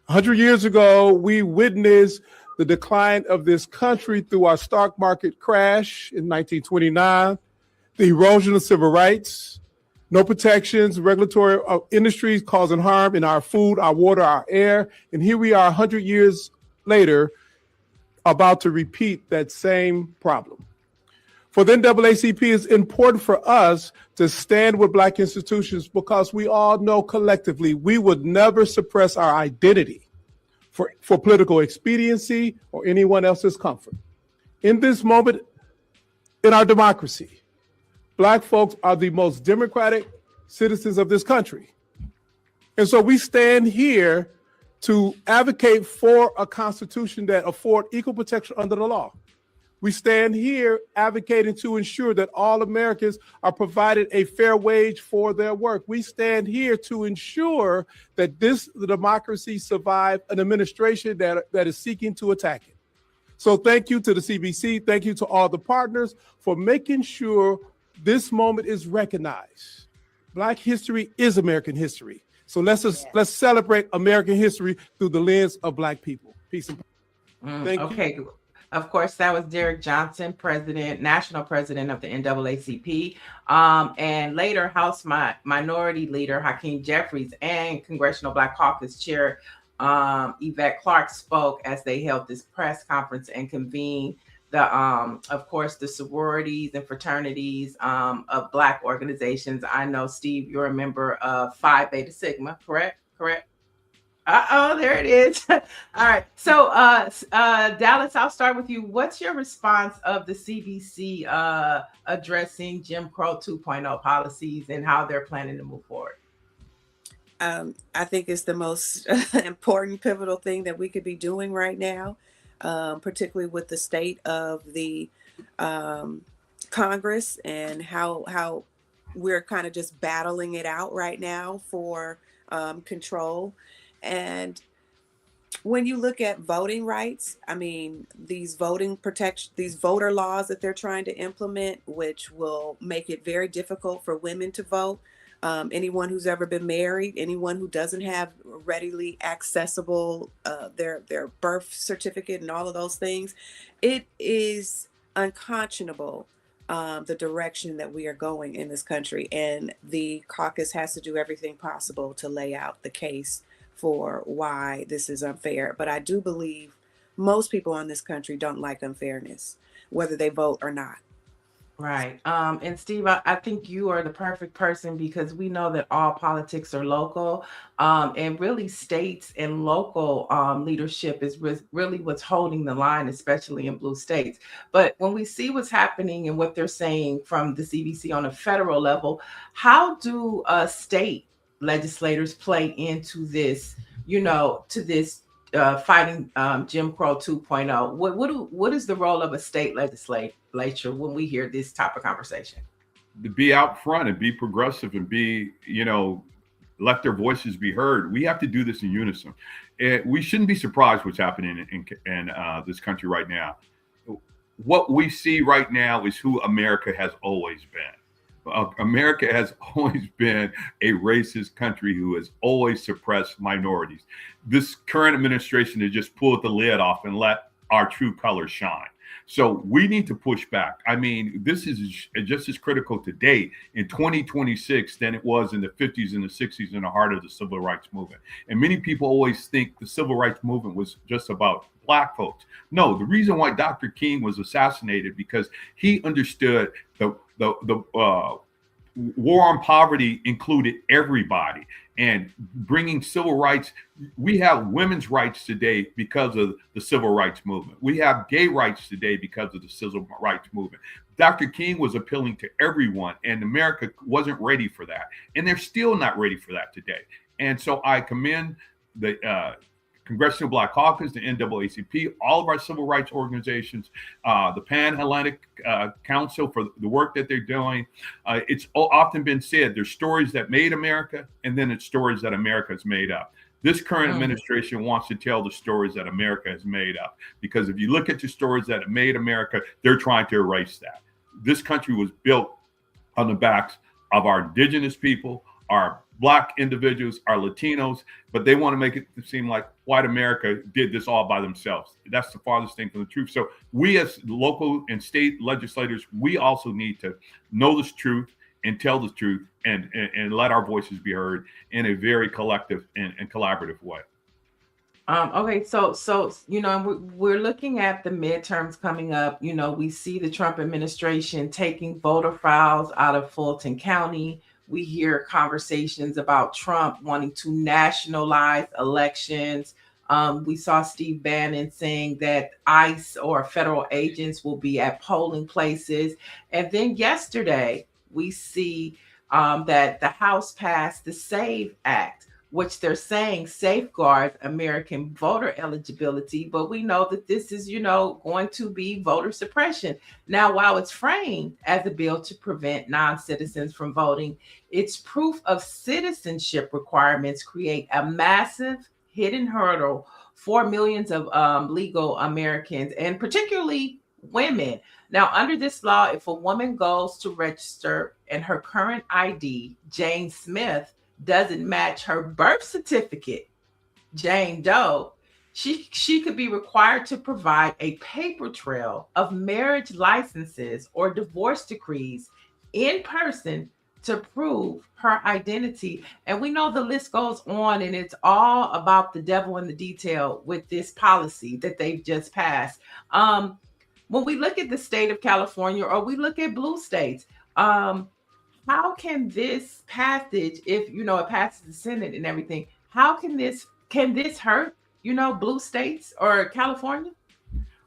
[SPEAKER 12] 100 years ago, we witnessed the decline of this country through our stock market crash in 1929, the erosion of civil rights, no protections, regulatory industries causing harm in our food, our water, our air. And here we are 100 years later, about to repeat that same problem. For the NAACP, it's important for us to stand with Black institutions because we all know collectively we would never suppress our identity for political expediency or anyone else's comfort. In this moment in our democracy, Black folks are the most democratic citizens of this country. And so we stand here to advocate for a constitution that affords equal protection under the law. We stand here advocating to ensure that all Americans are provided a fair wage for their work. We stand here to ensure that the democracy survive an administration that is seeking to attack it. So thank you to the CBC. Thank you to all the partners for making sure this moment is recognized. Black history is American history. So let's celebrate American history through the lens of Black people. Peace and thank you.
[SPEAKER 8] Okay. Of course, that was Derrick Johnson, national president of the NAACP, and later House Minority Leader Hakeem Jeffries and Congressional Black Caucus Chair Yvette Clarke spoke as they held this press conference and convened of course, the sororities and fraternities of Black organizations. I know, Steve, you're a member of Phi Beta Sigma, correct? Uh-oh, there it is. All right. So, Dallas, I'll start with you. What's your response of the CBC addressing Jim Crow 2.0 policies and how they're planning to move forward?
[SPEAKER 9] I think it's the most important, pivotal thing that we could be doing right now, particularly with the state of the Congress and how we're kind of just battling it out right now for control. And when you look at voting rights, I mean, these voter laws that they're trying to implement, which will make it very difficult for women to vote. Anyone who's ever been married, anyone who doesn't have readily accessible their birth certificate and all of those things, it is unconscionable the direction that we are going in this country. And the caucus has to do everything possible to lay out the case for why this is unfair. But I do believe most people in this country don't like unfairness, whether they vote or not.
[SPEAKER 8] Right. And Steve, I think you are the perfect person because we know that all politics are local, and really states and local leadership is really what's holding the line, especially in blue states. But when we see what's happening and what they're saying from the CBC on a federal level, how do state legislators play into this, to this fighting Jim Crow 2.0? What is the role of a state legislature when we hear this type of conversation?
[SPEAKER 11] To be out front and be progressive and be, let their voices be heard. We have to do this in unison. We shouldn't be surprised what's happening in this country right now. What we see right now is who America has always been. America has always been a racist country who has always suppressed minorities. This current administration has just pulled the lid off and let our true colors shine. So we need to push back. I mean, this is just as critical today in 2026 than it was in the 50s and the 60s in the heart of the civil rights movement. And many people always think the civil rights movement was just about Black folks. No, the reason why Dr. King was assassinated because he understood the war on poverty included everybody, and bringing civil rights. We have women's rights today because of the civil rights movement. We have gay rights today because of the civil rights movement. Dr. King was appealing to everyone, and America wasn't ready for that. And they're still not ready for that today. And so I commend the Congressional Black Caucus, the NAACP, all of our civil rights organizations, the Pan-Atlantic Council for the work that they're doing. It's often been said there's stories that made America, and then it's stories that America has made up. This current administration wants to tell the stories that America has made up, because if you look at the stories that have made America, they're trying to erase that. This country was built on the backs of our indigenous people, our Black individuals, our Latinos, but they want to make it seem like white America did this all by themselves. That's the farthest thing from the truth. So we as local and state legislators, we also need to know this truth and tell the truth and let our voices be heard in a very collective and collaborative way.
[SPEAKER 8] Okay, so we're looking at the midterms coming up. We see the Trump administration taking voter files out of Fulton County. We hear conversations about Trump wanting to nationalize elections. We saw Steve Bannon saying that ICE or federal agents will be at polling places. And then yesterday, we see that the House passed the SAVE Act, which they're saying safeguards American voter eligibility. But we know that this is, going to be voter suppression. Now, while it's framed as a bill to prevent non-citizens from voting, its proof of citizenship requirements create a massive hidden hurdle for millions of legal Americans, and particularly women. Now, under this law, if a woman goes to register and her current ID, Jane Smith, doesn't match her birth certificate, Jane Doe, she could be required to provide a paper trail of marriage licenses or divorce decrees in person to prove her identity. And we know the list goes on, and it's all about the devil in the detail with this policy that they've just passed. When we look at the state of California, or we look at blue states, how can this passage, if it passes the Senate and everything, can this hurt, blue states or California?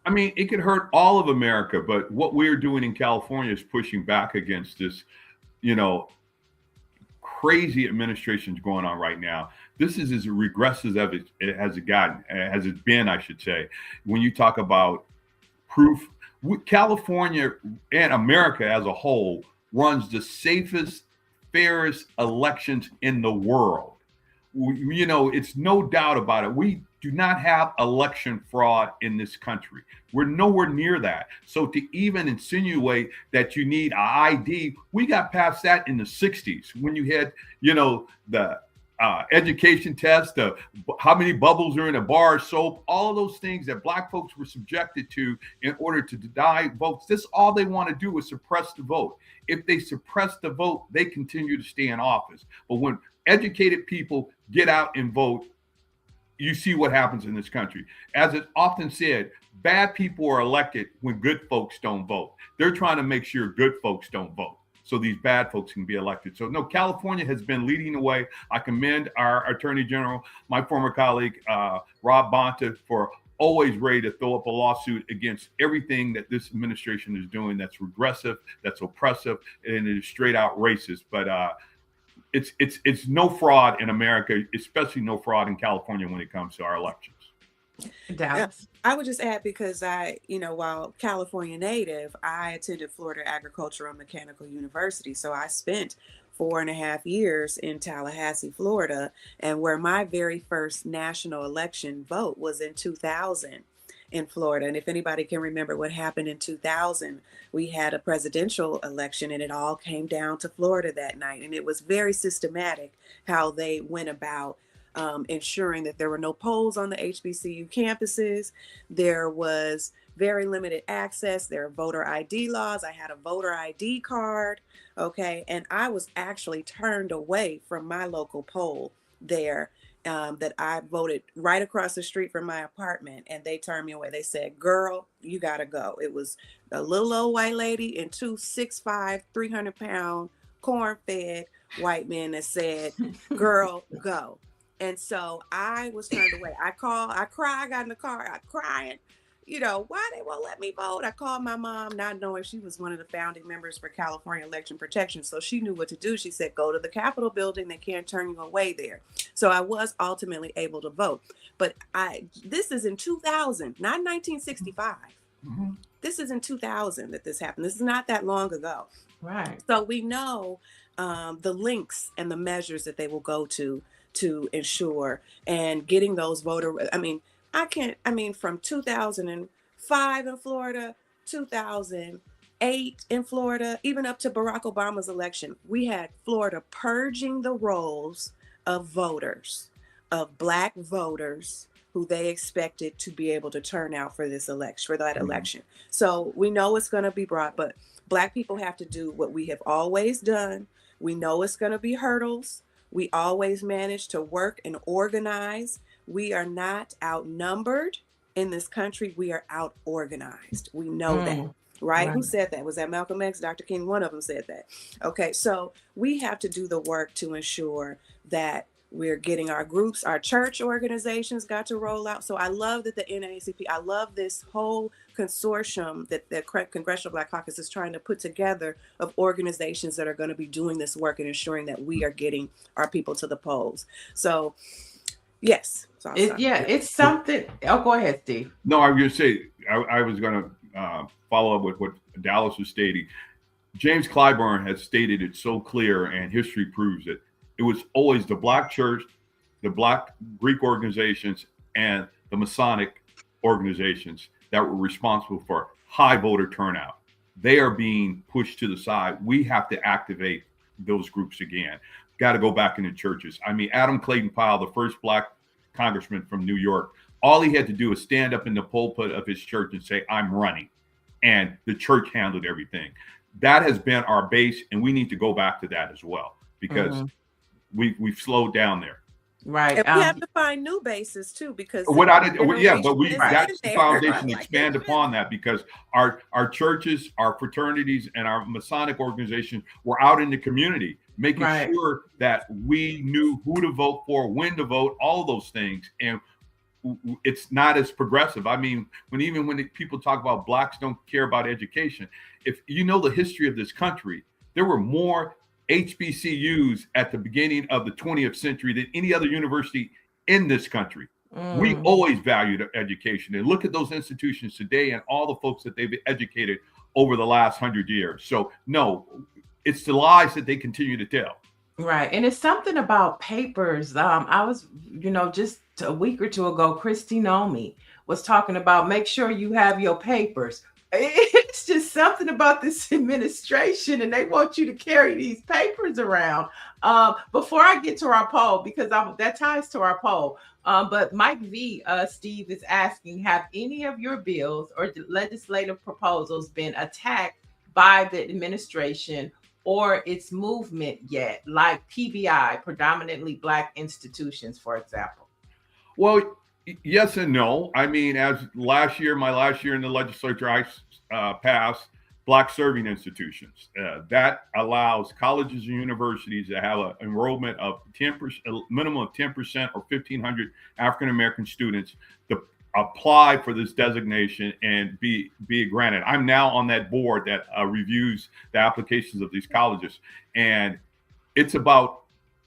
[SPEAKER 11] I mean, it could hurt all of America, but what we're doing in California is pushing back against this, crazy administration's going on right now. This is as regressive as it's been, I should say. When you talk about proof, California and America as a whole runs the safest, fairest elections in the world. It's no doubt about it. We do not have election fraud in this country. We're nowhere near that. So to even insinuate that you need an ID, we got past that in the 60s when you had, the education test, how many bubbles are in a bar of soap, all of those things that Black folks were subjected to in order to deny votes. This all they want to do is suppress the vote. If they suppress the vote, they continue to stay in office. But when educated people get out and vote, you see what happens in this country. As it's often said, bad people are elected when good folks don't vote. They're trying to make sure good folks don't vote, so these bad folks can be elected. So no, California has been leading the way. I commend our Attorney General, my former colleague, Rob Bonta, for always ready to throw up a lawsuit against everything that this administration is doing that's regressive, that's oppressive, and it is straight out racist. But it's no fraud in America, especially no fraud in California when it comes to our elections.
[SPEAKER 8] Dallas.
[SPEAKER 9] I would just add, because while California native, I attended Florida Agricultural and Mechanical University. So I spent 4.5 years in Tallahassee, Florida, and where my very first national election vote was in 2000 in Florida. And if anybody can remember what happened in 2000, we had a presidential election and it all came down to Florida that night. And it was very systematic how they went about ensuring that there were no polls on the HBCU campuses. There was very limited access. There are voter ID laws. I had a voter ID card. Okay. And I was actually turned away from my local poll there, that I voted right across the street from my apartment, and they turned me away. They said, "Girl, you got to go." It was a little old white lady and 2 6'5", 300-pound corn-fed white men that said, "Girl, go." And so I was turned away. I cried, I got in the car, I crying, why they won't let me vote. I called my mom, not knowing she was one of the founding members for California Election Protection. So she knew what to do. She said, "Go to the Capitol building. They can't turn you away there." So I was ultimately able to vote. But this is in 2000, not 1965.
[SPEAKER 11] Mm-hmm.
[SPEAKER 9] This is in 2000 that this happened. This is not that long ago.
[SPEAKER 8] Right.
[SPEAKER 9] So we know the links and the measures that they will go to ensure and getting those from 2005 in Florida, 2008 in Florida, even up to Barack Obama's election, we had Florida purging the rolls of voters, of Black voters who they expected to be able to turn out for this election, for that election. So we know it's going to be brought, but Black people have to do what we have always done. We know it's going to be hurdles. We always manage to work and organize. we are not outnumbered in this country. We are out organized. We know that. Right? Who said that? Was that Malcolm X, Dr. King? One of them said that. Okay, so we have to do the work to ensure that we're getting our groups, our church organizations got to roll out. So I love that the NAACP, I love this whole consortium that the Congressional Black Caucus is trying to put together of organizations that are going to be doing this work and ensuring that we are getting our people to the polls. So yes. So
[SPEAKER 8] it's something. Oh, go ahead, Steve.
[SPEAKER 11] No, I was going to say, I was going to follow up with what Dallas was stating. James Clyburn has stated it so clear, and history proves it. It was always the Black church, the Black Greek organizations, and the Masonic organizations that were responsible for high voter turnout. They are being pushed to the side. We have to activate those groups again. Got to go back into churches. I mean, Adam Clayton Powell, the first Black congressman from New York, all he had to do was stand up in the pulpit of his church and say, I'm running. And the church handled everything. That has been our base, and we need to go back to that as well, because we've slowed down there.
[SPEAKER 8] Right.
[SPEAKER 9] And we have to find new bases too, because
[SPEAKER 11] but that's the foundation. Expand upon that, because our churches, our fraternities, and our Masonic organizations were out in the community, making sure that we knew who to vote for, when to vote, all those things. And it's not as progressive. I mean, when people talk about Blacks don't care about education, if you know the history of this country, there were more HBCUs at the beginning of the 20th century than any other university in this country. We always valued education, and look at those institutions today and all the folks that they've educated over the last 100 years. So no, it's the lies that they continue to tell.
[SPEAKER 8] Right. And it's something about papers. I was, just a week or two ago, Christy Nomi was talking about make sure you have your papers. It's just something about this administration, and they want you to carry these papers around. Before I get to our poll, because that ties to our poll, but Mike V, Steve, is asking, have any of your bills or legislative proposals been attacked by the administration or its movement yet, like PBI, predominantly Black institutions, for example?
[SPEAKER 11] Well, yes and no. I mean, as my last year in the legislature, I passed Black serving institutions. That allows colleges and universities to have an enrollment of 10%, a minimum of 10% or 1,500 African-American students to apply for this designation and be granted. I'm now on that board that reviews the applications of these colleges. And it's about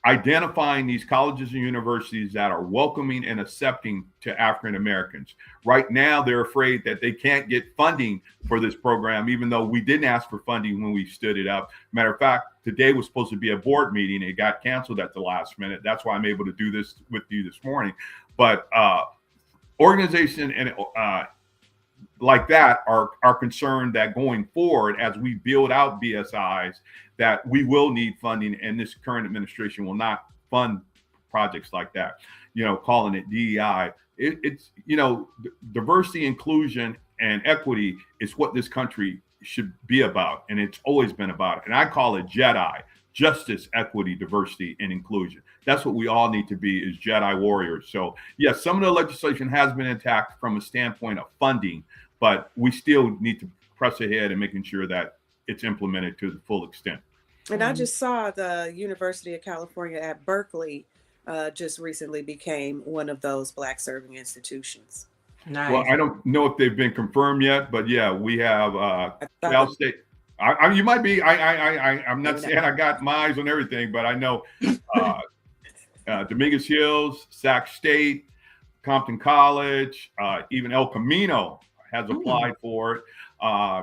[SPEAKER 11] identifying these colleges and universities that are welcoming and accepting to African Americans. Right now, they're afraid that they can't get funding for this program, even though we didn't ask for funding when we stood it up. Matter of fact, today was supposed to be a board meeting. It got canceled at the last minute. That's why I'm able to do this with you this morning. But organization and like that are concerned that going forward, as we build out BSIs, that we will need funding, and this current administration will not fund projects like that. Calling it DEI, it's diversity, inclusion, and equity is what this country should be about, and it's always been about. And I call it JEDI: justice, equity, diversity, and inclusion. That's what we all need to be, is Jedi warriors. So yes, some of the legislation has been attacked from a standpoint of funding, but we still need to press ahead and making sure that it's implemented to the full extent.
[SPEAKER 9] And I just saw the University of California at Berkeley just recently became one of those Black serving institutions.
[SPEAKER 8] Nice.
[SPEAKER 11] Well, I don't know if they've been confirmed yet, but yeah, we have Cal State. You might be. I'm not saying I got my eyes on everything, but I know Dominguez Hills, Sac State, Compton College, even El Camino has applied for it.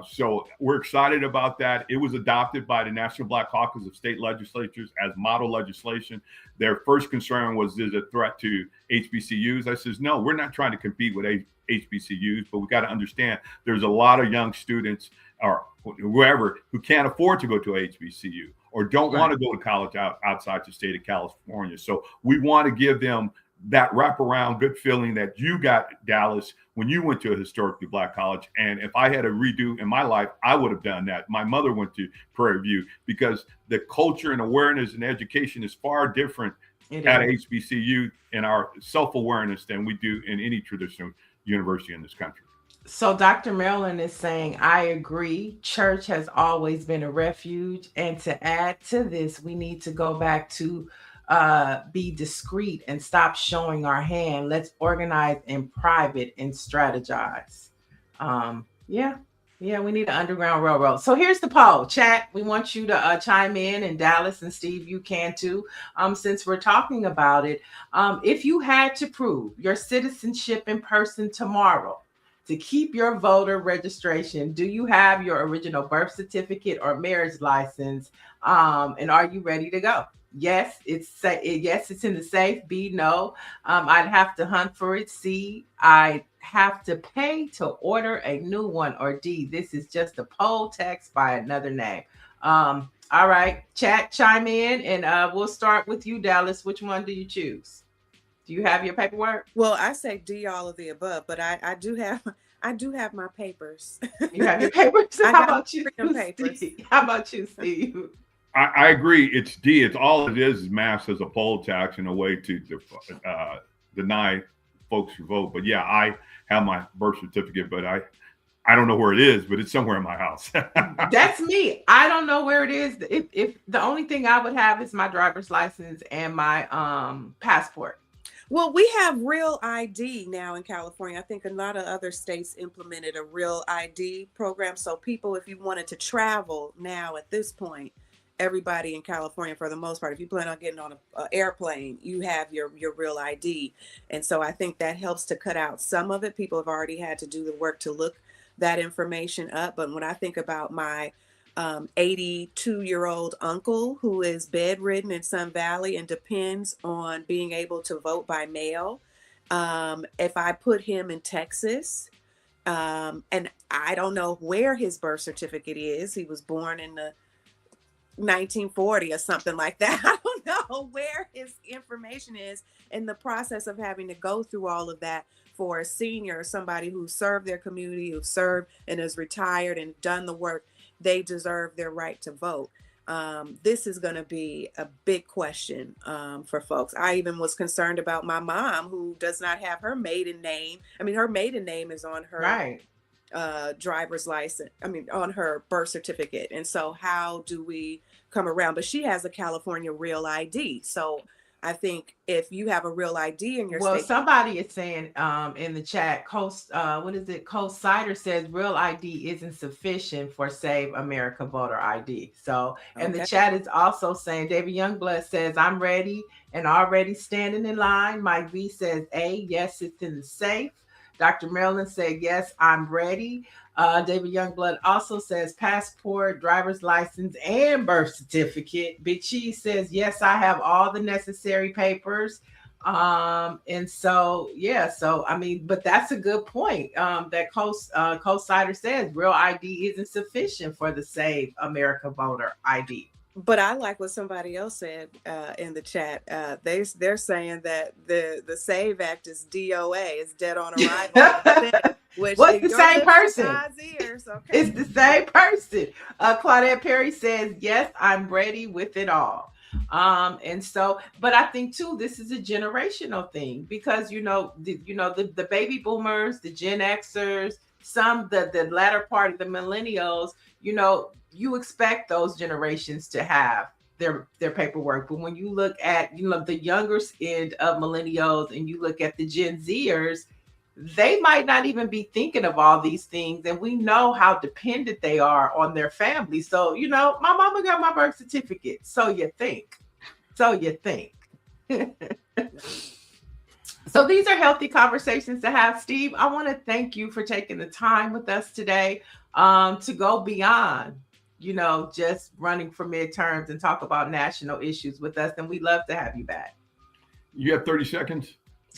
[SPEAKER 11] So we're excited about that. It was adopted by the National Black Caucus of State Legislatures as model legislation. Their first concern was, is it a threat to HBCUs? I says, no, we're not trying to compete with HBCUs, but we got to understand there's a lot of young students or whoever who can't afford to go to a HBCU or don't want to go to college outside the state of California. So we want to give them that wraparound good feeling that you got, Dallas, when you went to a historically Black college. And if I had a redo in my life, I would have done that. My mother went to Prairie View because the culture and awareness and education is far different at HBCU in our self-awareness than we do in any traditional university in this country.
[SPEAKER 8] So Dr. Maryland is saying, I agree. Church has always been a refuge. And to add to this, we need to go back to be discreet and stop showing our hand. Let's organize in private and strategize. Yeah, we need an underground railroad. So here's the poll. Chat, we want you to chime in, and Dallas and Steve, you can too. Since we're talking about it, if you had to prove your citizenship in person tomorrow to keep your voter registration, do you have your original birth certificate or marriage license? And are you ready to go? Yes, it's in the safe. B, no. I'd have to hunt for it. C, I'd have to pay to order a new one. Or D, this is just a poll text by another name. All right, chat, chime in, and we'll start with you, Dallas. Which one do you choose? Do you have your paperwork?
[SPEAKER 9] Well, I say D, all of the above, but I do have my papers.
[SPEAKER 8] You have your papers? How about you,
[SPEAKER 9] Steve?
[SPEAKER 8] How about you, Steve?
[SPEAKER 11] I agree. It's D. It's all it is masked as a poll tax and a way to deny folks who vote. But yeah, I have my birth certificate, but I don't know where it is, but it's somewhere in my house.
[SPEAKER 8] That's me. I don't know where it is. If the only thing I would have is my driver's license and my passport.
[SPEAKER 9] Well, we have Real ID now in California. I think a lot of other states implemented a Real ID program. So people, if you wanted to travel now at this point, everybody in California, for the most part, if you plan on getting on an airplane, you have your Real ID. And so I think that helps to cut out some of it. People have already had to do the work to look that information up. But when I think about my 82-year-old uncle who is bedridden in Sun Valley and depends on being able to vote by mail, if I put him in Texas, and I don't know where his birth certificate is, he was born in the 1940 or something like that. I don't know where his information is, in the process of having to go through all of that for a senior, somebody who served their community, who served and is retired and done the work. They deserve their right to vote. This is going to be a big question for folks. I even was concerned about my mom, who does not have her maiden name. I mean, her maiden name is on her driver's license. I mean, on her birth certificate. And so how do we come around? But she has a California Real ID. So I think if you have a Real ID in your state.
[SPEAKER 8] Somebody is saying in the chat, Coast Cider says Real ID isn't sufficient for Save America voter ID. So, and the chat is also saying, David Youngblood says, I'm ready and already standing in line. Mike V says, A, yes, it's in the safe. Dr. Maryland said, yes, I'm ready. David Youngblood also says passport, driver's license, and birth certificate. Big Cheese says, yes, I have all the necessary papers. And so, yeah, so, I mean, but that's a good point that Coast Cider says Real ID isn't sufficient for the Save America voter ID.
[SPEAKER 9] But I like what somebody else said in the chat. They're saying that the SAVE Act is DOA, is dead on arrival. Which
[SPEAKER 8] what's the same person?
[SPEAKER 9] Ears, okay.
[SPEAKER 8] It's the same person. Claudette Perry says, yes, I'm ready with it all. And so, but I think too, this is a generational thing because, the baby boomers, the Gen Xers, the latter part of the millennials, you expect those generations to have their paperwork. But when you look at, the younger end of millennials and you look at the Gen Zers, they might not even be thinking of all these things. And we know how dependent they are on their family. So, my mama got my birth certificate. So you think. So these are healthy conversations to have. Steve, I want to thank you for taking the time with us today to go beyond, just running for midterms and talk about national issues with us. And we'd love to have you back.
[SPEAKER 11] You have 30 seconds?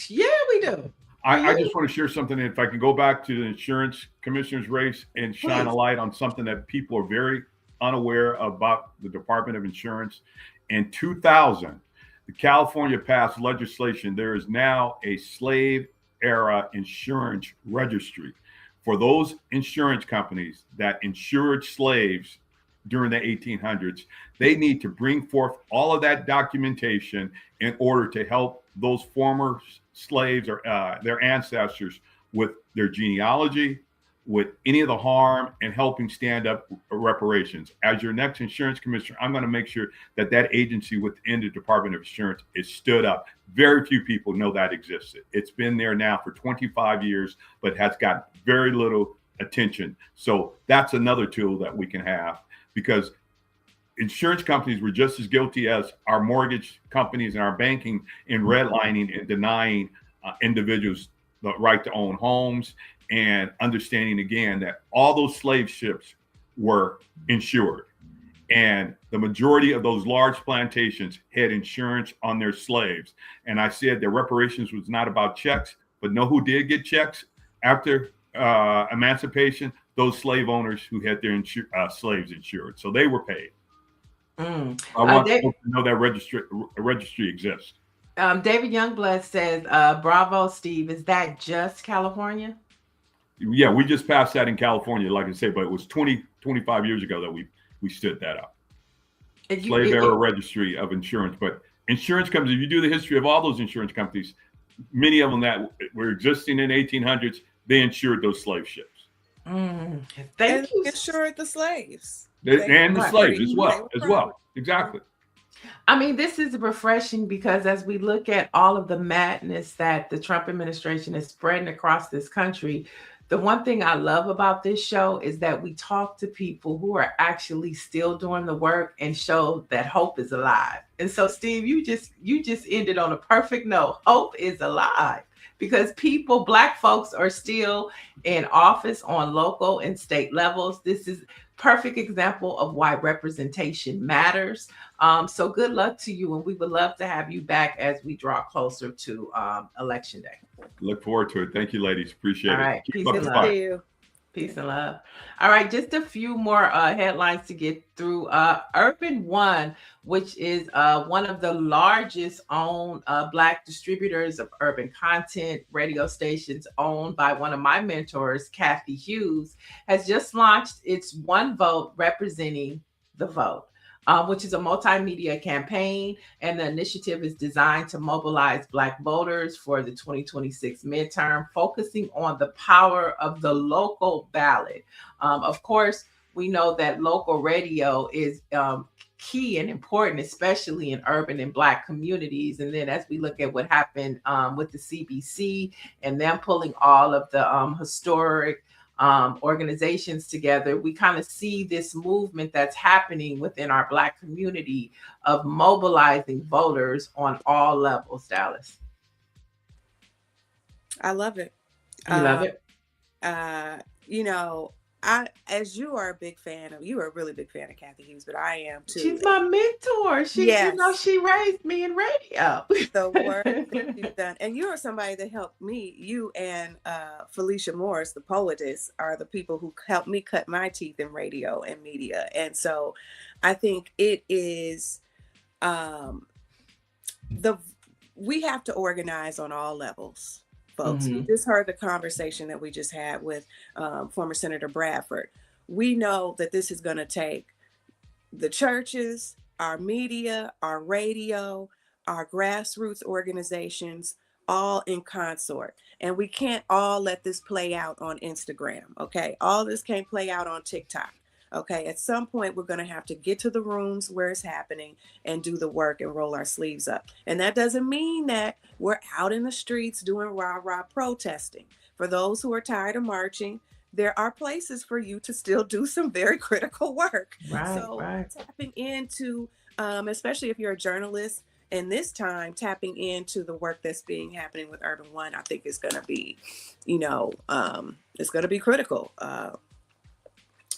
[SPEAKER 8] Yeah, we do.
[SPEAKER 11] I just want to share something. If I can go back to the insurance commissioner's race and shine a light on something that people are very unaware about the Department of Insurance. In 2000, the California passed legislation. There is now a slave era insurance registry for those insurance companies that insured slaves during the 1800s. They need to bring forth all of that documentation in order to help those former slaves or their ancestors with their genealogy, with any of the harm, and helping stand up reparations. As your next insurance commissioner, I'm going to make sure that that agency within the Department of Insurance is stood up. Very few people know that existed. It's been there now for 25 years, but has got very little attention. So that's another tool that we can have, because insurance companies were just as guilty as our mortgage companies and our banking in redlining and denying individuals the right to own homes, and understanding again that all those slave ships were insured. And the majority of those large plantations had insurance on their slaves. And I said that reparations was not about checks, but know who did get checks after emancipation? Those slave owners who had their slaves insured. So they were paid. I want people to know that registry exists.
[SPEAKER 8] David Youngblood says, bravo, Steve. Is that just California?
[SPEAKER 11] Yeah, we just passed that in California, like I say, but it was 25 years ago that we stood that up. Slave era registry of insurance. But insurance companies, if you do the history of all those insurance companies, many of them that were existing in 1800s, they insured those slave ships.
[SPEAKER 8] Thank you.
[SPEAKER 9] Insured the slaves.
[SPEAKER 11] And the slaves as well. Exactly.
[SPEAKER 8] I mean, this is refreshing because as we look at all of the madness that the Trump administration is spreading across this country, the one thing I love about this show is that we talk to people who are actually still doing the work and show that hope is alive. And so, Steve, you just ended on a perfect note. Hope is alive because people, Black folks, are still in office on local and state levels. This is perfect example of why representation matters. So good luck to you, and we would love to have you back as we draw closer to Election Day.
[SPEAKER 11] Look forward to it. Thank you, ladies. Appreciate it.
[SPEAKER 8] All right.
[SPEAKER 11] Keep
[SPEAKER 8] Peace
[SPEAKER 11] up
[SPEAKER 8] and
[SPEAKER 11] the
[SPEAKER 8] love.
[SPEAKER 11] fight.
[SPEAKER 8] Peace and love. All right, just a few more headlines to get through. Urban One, which is one of the largest owned Black distributors of urban content radio stations owned by one of my mentors, Kathy Hughes, has just launched its One Vote Representing the Vote, which is a multimedia campaign. And the initiative is designed to mobilize Black voters for the 2026 midterm, focusing on the power of the local ballot. Of course, we know that local radio is key and important, especially in urban and Black communities. And then as we look at what happened with the CBC and them pulling all of the historic organizations together, we kind of see this movement that's happening within our Black community of mobilizing voters on all levels. Dallas,
[SPEAKER 9] I love it.
[SPEAKER 8] You love it?
[SPEAKER 9] You know, as you are a big fan of, you are a really big fan of Kathy Hughes, but I am too.
[SPEAKER 8] She's my mentor. You know, she raised me in radio.
[SPEAKER 9] The work that you've done, and you are somebody that helped me. You and Felicia Morris, the poetess, are the people who helped me cut my teeth in radio and media. And so, I think it is we have to organize on all levels. Folks, you just heard the conversation that we just had with former Senator Bradford. We know that this is going to take the churches, our media, our radio, our grassroots organizations, all in consort. And we can't all let this play out on Instagram, okay? All this can't play out on TikTok. Okay, at some point, we're going to have to get to the rooms where it's happening and do the work and roll our sleeves up. And that doesn't mean that we're out in the streets doing rah-rah protesting. For those who are tired of marching, there are places for you to still do some very critical work. Tapping into, especially if you're a journalist, and this time tapping into the work that's happening with Urban One, I think is going to be, it's going to be critical.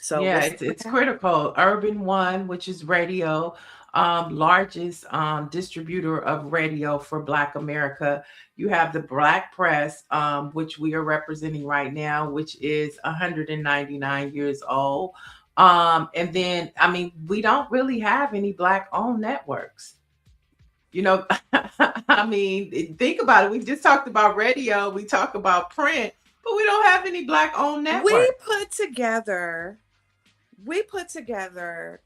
[SPEAKER 9] So
[SPEAKER 8] yeah, it's critical. Urban One, which is radio, largest distributor of radio for Black America. You have the BLACKPRESS, which we are representing right now, which is 199 years old. And then, I mean, we don't really have any Black-owned networks. You know, I mean, think about it. We just talked about radio. We talk about print, but we don't have any Black-owned networks.
[SPEAKER 9] We put together we put together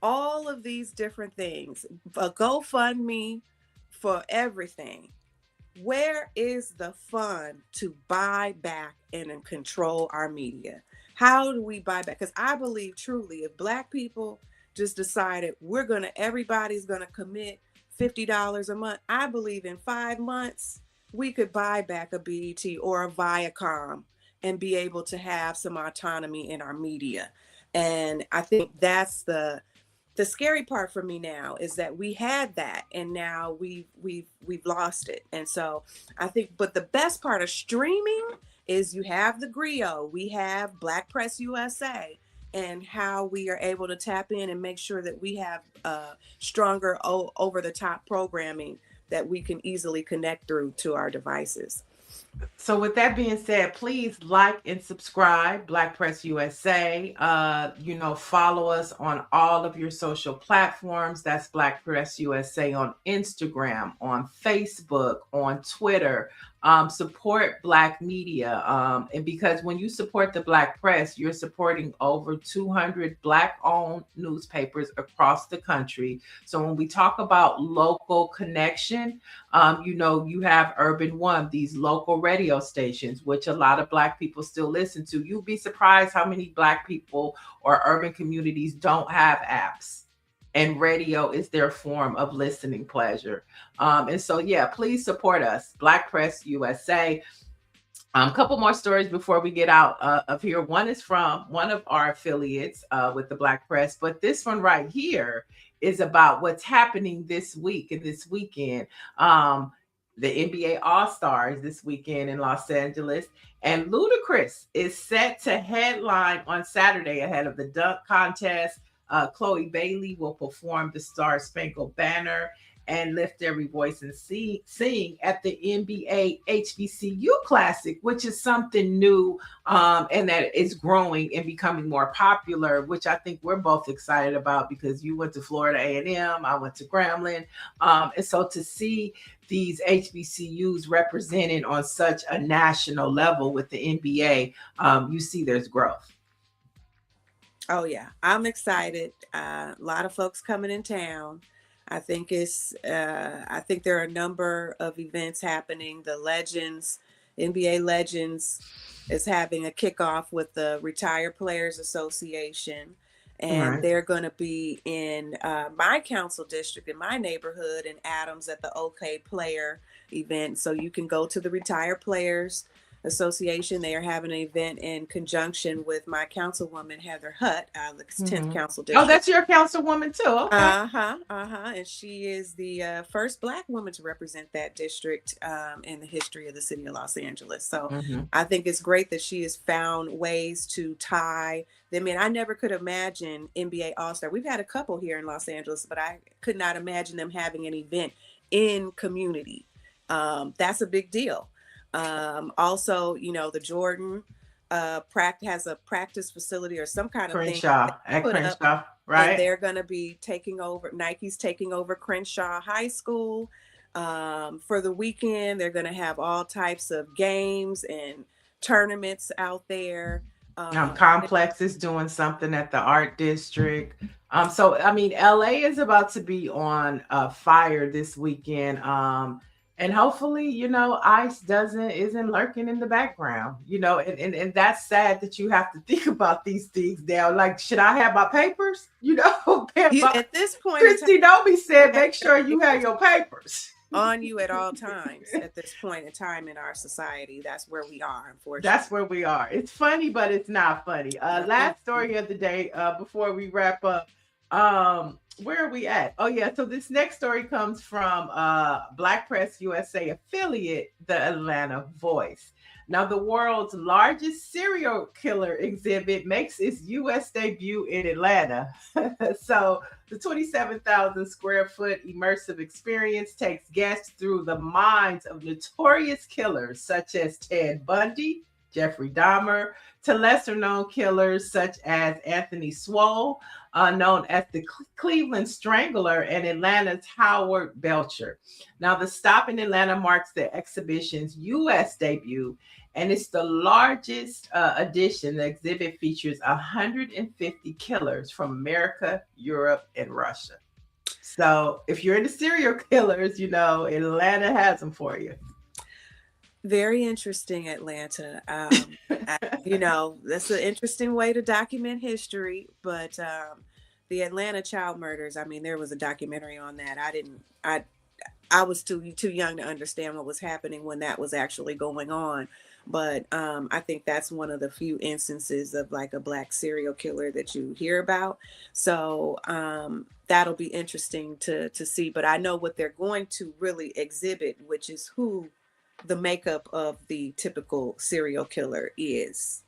[SPEAKER 9] all of these different things, a GoFundMe for everything. Where is the fund to buy back and control our media? How do we buy back? Because I believe truly, if Black people just decided everybody's gonna commit $50 a month, I believe in 5 months we could buy back a BET or a Viacom and be able to have some autonomy in our media. And I think that's the scary part for me now, is that we had that and now we've lost it. And so I think, but the best part of streaming is you have the griot, we have Black Press USA, and how we are able to tap in and make sure that we have stronger over the top programming that we can easily connect through to our devices.
[SPEAKER 8] So with that being said, please like and subscribe, Black Press USA. Follow us on all of your social platforms. That's Black Press USA on Instagram, on Facebook, on Twitter. Support Black media. And because when you support the Black Press, you're supporting over 200 Black-owned newspapers across the country. So when we talk about local connection, you have Urban One, these local radio stations, which a lot of Black people still listen to. You'd be surprised how many Black people or urban communities don't have apps, and radio is their form of listening pleasure. And so, please support us, Black Press USA. A couple more stories before we get out of here. One is from one of our affiliates with the Black Press, but this one right here is about what's happening this week and this weekend. The NBA All-Stars this weekend in Los Angeles, and Ludacris is set to headline on Saturday ahead of the dunk contest. Chloe Bailey will perform the Star Spangled Banner and lift every voice and sing at the NBA HBCU Classic, which is something new and that is growing and becoming more popular, which I think we're both excited about because you went to Florida A&M, I went to Grambling. And so to see these HBCUs represented on such a national level with the NBA, you see there's growth.
[SPEAKER 9] Oh yeah, I'm excited. A lot of folks coming in town. I think there are a number of events happening. The Legends, NBA Legends is having a kickoff with the Retired Players Association. And they're going to be in my council district, in my neighborhood in Adams at the OK Player event. So you can go to the Retired Players Association. They are having an event in conjunction with my councilwoman, Heather Hutt, the 10th Council District.
[SPEAKER 8] Oh, that's your councilwoman too. Okay.
[SPEAKER 9] And she is the first Black woman to represent that district in the history of the city of Los Angeles. So I think it's great that she has found ways to tie them in. I never could imagine NBA All-Star. We've had a couple here in Los Angeles, but I could not imagine them having an event in community. That's a big deal. Also, the Jordan has a practice facility or some kind of
[SPEAKER 8] Crenshaw,
[SPEAKER 9] thing.
[SPEAKER 8] at Crenshaw, right?
[SPEAKER 9] And they're going to be taking over. Nike's taking over Crenshaw High School for the weekend. They're going to have all types of games and tournaments out there.
[SPEAKER 8] Complex is doing something at the Art District. So I mean, LA is about to be on fire this weekend. And hopefully, ICE isn't lurking in the background, and that's sad that you have to think about these things now. Like, should I have my papers?
[SPEAKER 9] At this point,
[SPEAKER 8] Christy Nomi said, make sure you have your papers
[SPEAKER 9] on you at all times. At this point in time in our society, that's where we are, unfortunately.
[SPEAKER 8] That's where we are. It's funny, but it's not funny. Last story of the day before we wrap up. Where are we at? Oh yeah, so this next story comes from Black Press USA affiliate, the Atlanta Voice. Now, the world's largest serial killer exhibit makes its U.S. debut in Atlanta. So the 27,000 square foot immersive experience takes guests through the minds of notorious killers such as Ted Bundy, Jeffrey Dahmer, to lesser known killers such as Anthony Swole, known as the Cleveland Strangler, and Atlanta's Howard Belcher. Now, the stop in Atlanta marks the exhibition's U.S. debut, and it's the largest edition. The exhibit features 150 killers from America, Europe, and Russia. So if you're into serial killers, you know, Atlanta has them for you.
[SPEAKER 9] Very interesting, Atlanta. You know, that's an interesting way to document history, but the Atlanta child murders, I mean, there was a documentary on that. I was too young to understand what was happening when that was actually going on. But I think that's one of the few instances of like a Black serial killer that you hear about. So that'll be interesting to see. But I know what they're going to really exhibit, which is who the makeup of the typical serial killer is.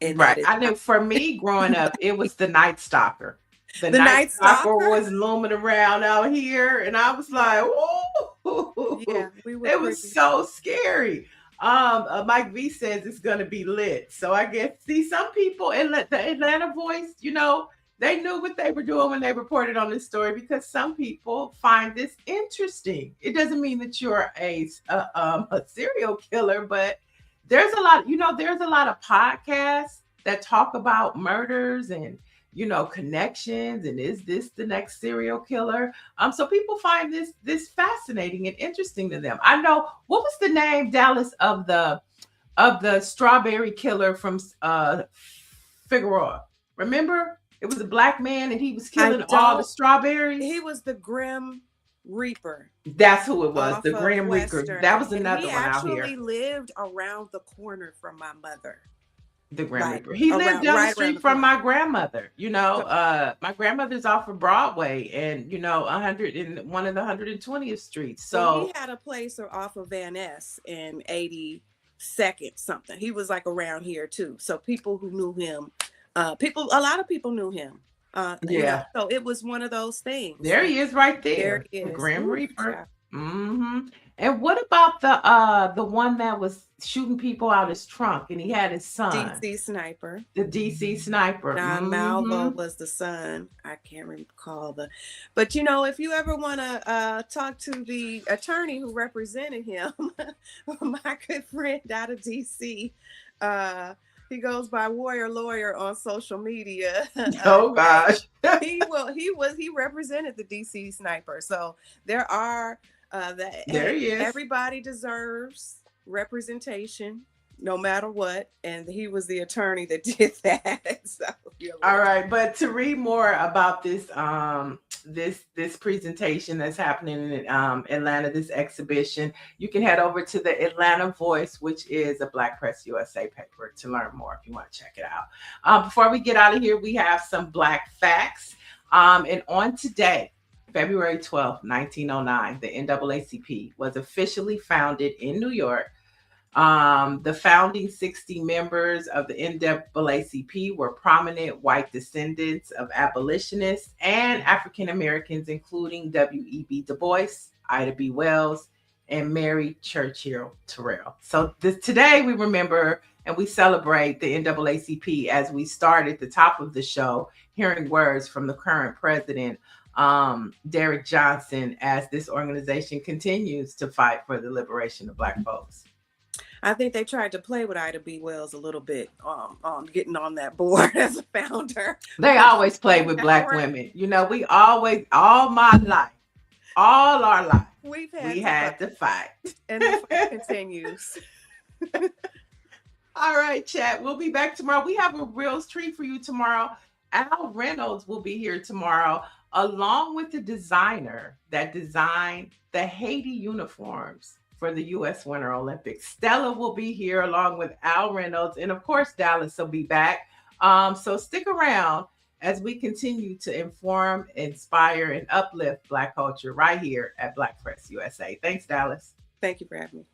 [SPEAKER 9] And
[SPEAKER 8] right. I know for me growing up, it was the Night Stalker. The Night Stalker was looming around out here, and I was like, "Whoa!" Yeah, it was so scary. Mike V says it's gonna be lit. So I guess some people in the Atlanta Voice, you know, they knew what they were doing when they reported on this story, because some people find this interesting. It doesn't mean that you're a serial killer, but there's a lot, you know, there's a lot of podcasts that talk about murders and, you know, connections, and is this the next serial killer? So people find this fascinating and interesting to them. I know, what was the name, Dallas, of the strawberry killer from Figueroa? Remember? It was a Black man, and he was killing all the strawberries.
[SPEAKER 9] He was the Grim Reaper.
[SPEAKER 8] That's who it was, the Grim Reaper. That was another one out here.
[SPEAKER 9] He actually lived around the corner from my mother.
[SPEAKER 8] The Grim Reaper. He lived down the street from my grandmother. You know, my grandmother's off of Broadway, and you know, 101 of the 120th Street. So
[SPEAKER 9] he had a place off of Van Ness in 82nd something. He was like around here too. So people who knew him, a lot of people knew him.
[SPEAKER 8] Yeah.
[SPEAKER 9] You know, so it was one of those things.
[SPEAKER 8] There he is, right there.
[SPEAKER 9] There
[SPEAKER 8] The
[SPEAKER 9] is.
[SPEAKER 8] Grim
[SPEAKER 9] Ooh,
[SPEAKER 8] Reaper. Mm-hmm. And what about the one that was shooting people out his trunk, and he had his son?
[SPEAKER 9] DC Sniper.
[SPEAKER 8] The DC Sniper.
[SPEAKER 9] Malvo was the son. I can't recall but you know, if you ever want to talk to the attorney who represented him, my good friend out of DC, he goes by Warrior Lawyer on social media.
[SPEAKER 8] Oh gosh.
[SPEAKER 9] He represented the DC Sniper. So there are
[SPEAKER 8] there he is.
[SPEAKER 9] Everybody deserves representation, no matter what, and he was the attorney that did that. So,
[SPEAKER 8] all right, but to read more about this this presentation that's happening in Atlanta, this exhibition, you can head over to the Atlanta Voice, which is a Black Press USA paper, to learn more if you want to check it out. Before we get out of here, we have some Black facts. And on today, February 12th, 1909, the NAACP was officially founded in New York. The founding 60 members of the NAACP were prominent white descendants of abolitionists and African Americans, including W.E.B. Du Bois, Ida B. Wells, and Mary Churchill Terrell. So today we remember and we celebrate the NAACP as we start at the top of the show, hearing words from the current president, Derrick Johnson, as this organization continues to fight for the liberation of Black folks.
[SPEAKER 9] I think they tried to play with Ida B. Wells a little bit on getting on that board as a founder.
[SPEAKER 8] They always play with Black women. You know, we always, all my life, all our life, we had to fight.
[SPEAKER 9] And the fight continues.
[SPEAKER 8] All right, chat. We'll be back tomorrow. We have a real treat for you tomorrow. Al Reynolds will be here tomorrow, along with the designer that designed the Haiti uniforms for the U.S. Winter Olympics. Stella will be here along with Al Reynolds. And of course, Dallas will be back. So stick around as we continue to inform, inspire, and uplift Black culture right here at Black Press USA. Thanks, Dallas.
[SPEAKER 9] Thank you for having me.